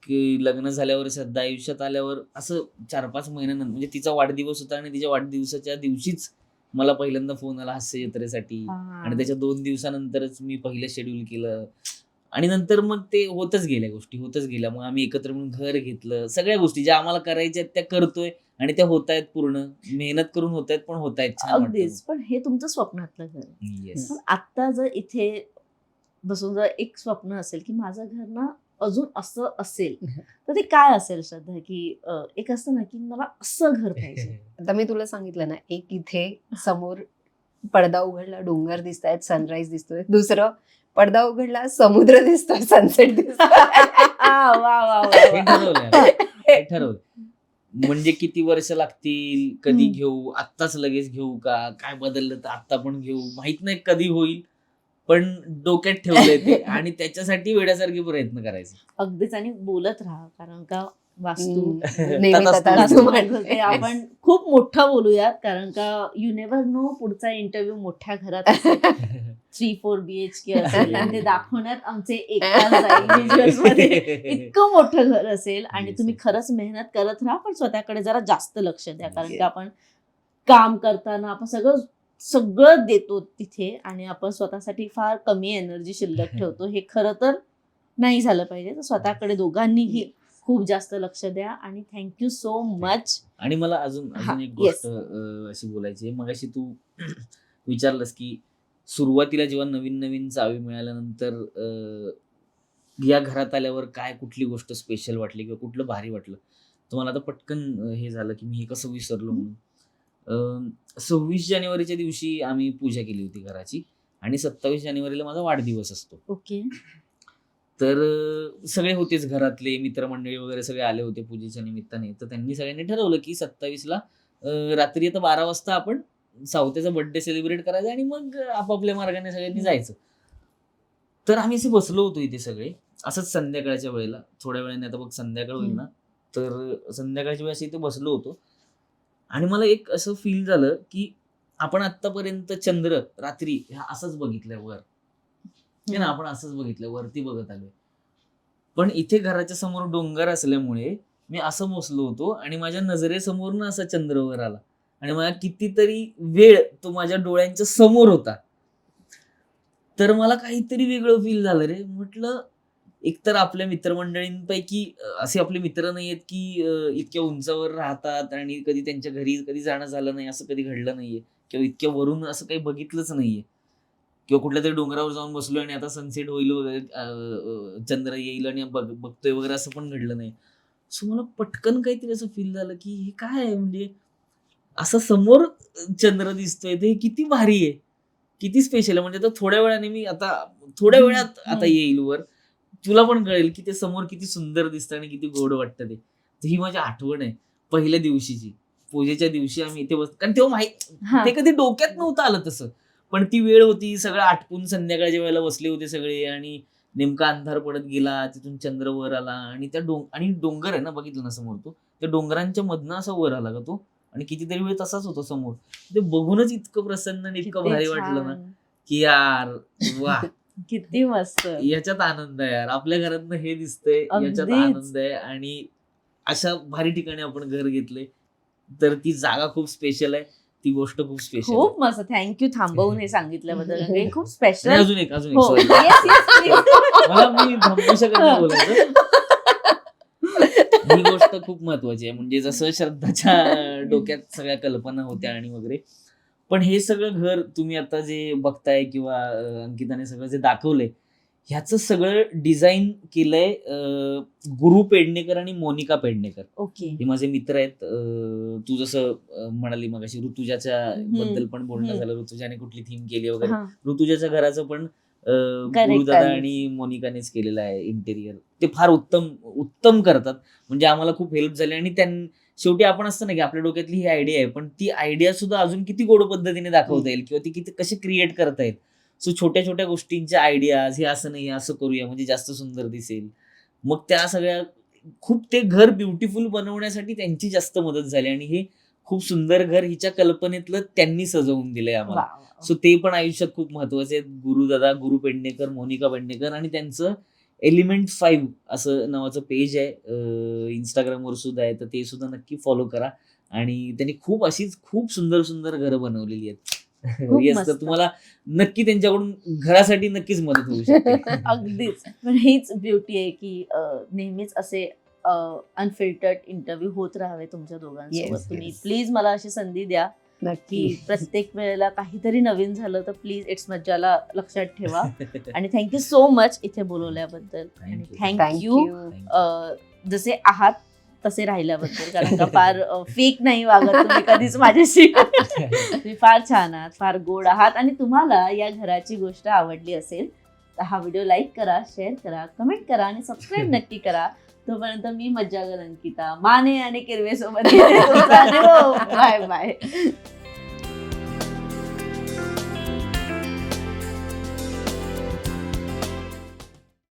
की लग्न झाल्यावर, श्रद्धा आयुष्यात आल्यावर, असं 4-5 महिन्यानंतर, म्हणजे तिचा वाढदिवस होता आणि तिच्या वाढदिवसाच्या दिवशीच मला पहिल्यांदा फोन आला हास्य जत्रेसाठी. आणि त्याच्या 2 दिवसानंतरच मी पहिलं शेड्यूल केलं. आणि नंतर मग ते होतच गेल्या. मग आम्ही एकत्र म्हणून घर घेतलं. सगळ्या गोष्टी ज्या आम्हाला करायच्या त्या करतोय आणि त्या होतायत पूर्ण. मेहनत करून होतायत, पण होतायत छान. अगदीच. पण हे तुमचं स्वप्नातलं घर. येस. पण आता जर इथे बसून जर एक स्वप्न असेल की माझं घर ना अजून असं असेल तर ते काय असेल श्रद्धा, की एक असतं ना की मला असं घर पाहिजे. आता मी तुला सांगितलं ना, एक इथे समोर पडदा उघडला, डोंगर दिसतायत, सनराईज दिसतोय. दुसरं पडदा उघडला, समुद्र दिसतोय, सनसेट दिसतोय. वा वा वा हे वा. ठरवलंय हे ठरवलं. म्हणजे किती वर्ष लागतील, कधी हम्म. घेऊ, आत्ताच लगेच घेऊ का, काय बदललं तर आत्ता पण घेऊ, माहित नाही कधी होईल, पण डोक्यात ठेवलंय ते आणि त्याच्यासाठी वेड्यासारखे प्रयत्न करायचे. अगदीच. आणि बोलत राहा, कारण का वास्तू नेहमी तथास्तु तथास्तु म्हणतो. म्हणते. ते आपण खूप मोठं बोलूयात, कारण का यू नेव्हर नो पुढचा इंटरव्ह्यू मोठ्या घरात असेल, 3-4 BHK असेल आणि ते दाखवण्यात आमचे एक तास जाईल visuals मध्ये. इतकं मोठं घर असेल आणि Yes, तुम्ही yes. खरंच मेहनत करत राहा, पण स्वतःकडे जरा जास्त लक्ष द्या, कारण Yes. की आपण काम करताना आपण सगळं देतो तिथे आणि आपण स्वतःसाठी फार कमी एनर्जी शिल्लक ठेवतो. हे खरं तर नाही झालं पाहिजे. तर स्वतःकडे दोघांनीही खूप जास्त लक्ष द्या आणि थँक्यू सो मच. आणि मला अजून हा, एक गोष्ट अशी बोलायची आहे. मगाशी तू विचारलंस की सुरुवातीला जेव्हा नवीन नवीन चावी मिळाल्यानंतर या घरात आल्यावर काय कुठली गोष्ट स्पेशल वाटली किंवा कुठलं भारी वाटलं, तर मला आता पटकन हे झालं की मी हे कसं विसरलो म्हणून. 26 जानेवारीच्या दिवशी आम्ही पूजा केली होती घराची आणि 27 जानेवारीला माझा वाढदिवस असतो. ओके. तर सगळे होतेच घरातले मित्रमंडळी वगैरे सगळे आले होते पूजेच्या निमित्ताने. तर त्यांनी सगळ्यांनी ठरवलं की 27ला रात्री आता 12 वाजता आपण सावत्याचा बर्थडे सेलिब्रेट करायचा आणि मग आपापल्या मार्गाने सगळ्यांनी जायचं. तर आम्ही असे बसलो होतो इथे सगळे असंच संध्याकाळच्या वेळेला. थोड्या वेळाने आता बघ संध्याकाळ होईल ना, तर संध्याकाळच्या वेळेस इथे बसलो होतो आणि मला एक असं फील झालं की आपण आतापर्यंत चंद्र रात्री ह्या असंच बघितलंय वर, हे ना, आपण असंच बघितलंय, वरती बघत आलोय. पण इथे घराच्या समोर डोंगर असल्यामुळे मी असं बसलो होतो आणि माझ्या नजरेसमोरनं असा चंद्र वर आला आणि मला कितीतरी वेळ तो माझ्या डोळ्यांच्या समोर होता. तर मला काहीतरी वेगळं फील झालं रे. म्हटलं एकतर आपल्या मित्रमंडळींपैकी असे आपले मित्र नाहीयेत की इतक्या उंचावर राहतात आणि कधी त्यांच्या घरी कधी जाणं झालं नाही, असं कधी घडलं नाहीये किंवा इतक्या वरून असं काही बघितलंच नाहीये किंवा कुठल्या तरी डोंगरावर जाऊन बसलोय आणि आता सनसेट होईल वगैरे, चंद्र येईल आणि बघतोय वगैरे, असं पण घडलं नाही. सो मला पटकन काहीतरी असं फील झालं की हे काय आहे, म्हणजे असं समोर चंद्र दिसतोय ते किती भारी आहे, किती स्पेशल आहे. म्हणजे आता थोड्या वेळाने मी आता थोड्या वेळात आता येईल वर, तुला पण कळेल की ते समोर किती सुंदर दिसतं आणि किती गोड वाटतं ते. तर ही माझी आठवण आहे पहिल्या दिवशीची, पूजेच्या दिवशी आम्ही इथे कारण तेव्हा ते कधी डोक्यात नव्हतं आलं तसं, पण ती वेळ होती, सगळं आटपून संध्याकाळच्या वेळेला बसले होते सगळे आणि नेमका अंधार पडत गेला, तिथून चंद्र वर आला आणि त्या आणि डोंगर आहे ना, बघितलं ना समोर तो, त्या डोंगरांच्या मधनं असा वर आला का तो आणि कितीतरी वेळ तसाच होता समोर. ते बघूनच इतकं प्रसन्न आणि इतकं भारी वाटलं ना की यार वा, किती मस्त. याच्यात आनंद आहे यार, आपल्या घरातनं हे दिसतंय, याच्यात अगदीच. आनंद आहे आणि अशा भारी ठिकाणी आपण घर घेतले, तर ती जागा खूप स्पेशल आहे, ती गोष्ट खूप स्पेशल आहे. खूप मस्त. थँक्यू थांबवून हे सांगितल्याबद्दल. कारण हे खूप आणि स्पेशल. अजून एक हो. sorry. Yes, yes, please. मला मी थांबू शकत नाही बोलायचं. ही गोष्ट खूप महत्वाची आहे. म्हणजे जसं श्रद्धाच्या डोक्यात सगळ्या कल्पना होत्या आणि वगैरे, पण हे सगळं घर तुम्ही आता जे बघताय किंवा अंकिताने सगळं जे दाखवलंय, ह्याचं सगळं डिझाईन केलंय गुरु पेडणेकर आणि मोनिका पेडणेकर. ओके. हे माझे मित्र आहेत. तू जसं म्हणाली मगाशी ऋतुजाच्या बद्दल पण बोलणं झालं, ऋतुजाने कुठली थीम केली वगैरे. ऋतुजाच्या घराचं पण गुरुदादा आणि मोनिकानेच केलेलं आहे इंटेरियर. ते फार उत्तम करतात, म्हणजे आम्हाला खूप हेल्प झाली. आणि शेवटी आपण असतं ना की आपल्या डोक्यातली ही आयडिया आहे, पण ती आयडिया सुद्धा अजून किती गोड पद्धतीने दाखवता येईल किंवा ती किती कशी क्रिएट करता येईल. सो छोट्या छोट्या गोष्टींच्या आयडियाज, हे असं नाही असं करूया म्हणजे जास्त सुंदर दिसेल, मग त्या सगळ्या खूप ते घर ब्युटिफुल बनवण्यासाठी त्यांची जास्त मदत झाली आणि हे खूप सुंदर घर हिच्या कल्पनेतलं त्यांनी सजवून दिलंय आम्हाला. सो ते पण आयुष्यात खूप महत्वाचे आहेत. गुरुदादा, गुरु पेडणेकर, मोनिका पेडणेकर, आणि त्यांचं एलिमेंट 5 असं नावाचं पेज आहे, इंस्टाग्रामवर सुद्धा आहे, तर ते सुद्धा नक्की फॉलो करा. आणि त्यांनी खूप सुंदर सुंदर घरं बनवलेली आहेत. येस, तर तुम्हाला नक्की त्यांच्याकडून घरासाठी नक्कीच मदत होऊ शकते. अगदीच. पण हीच ब्युटी आहे की नेहमीच असे अनफिल्टर्ड इंटरव्ह्यू होत राहावे तुमच्या दोघांसोबत. Yes, तुम्ही yes. प्लीज मला अशी संधी द्या नक्की. की प्रत्येक वेळेला काहीतरी नवीन झालं तर प्लीज इट्स मज्जाला लक्षात ठेवा. आणि थँक्यू सो मच इथे बोलवल्याबद्दल. आणि थँक्यू थँक्यू. जसे आहात तसे राहिल्याबद्दल, कारण का फार फेक नाही वागत तुम्ही कधीच माझ्याशी. तुम्ही फार छान आहात, फार गोड आहात. आणि तुम्हाला या घराची गोष्ट आवडली असेल तर हा व्हिडिओ लाईक करा, शेअर करा, कमेंट करा आणि सबस्क्राईब नक्की करा. तोपर्यंत मी मज्जागर अंकिता माने आणि किरवे सोबत बाय बाय.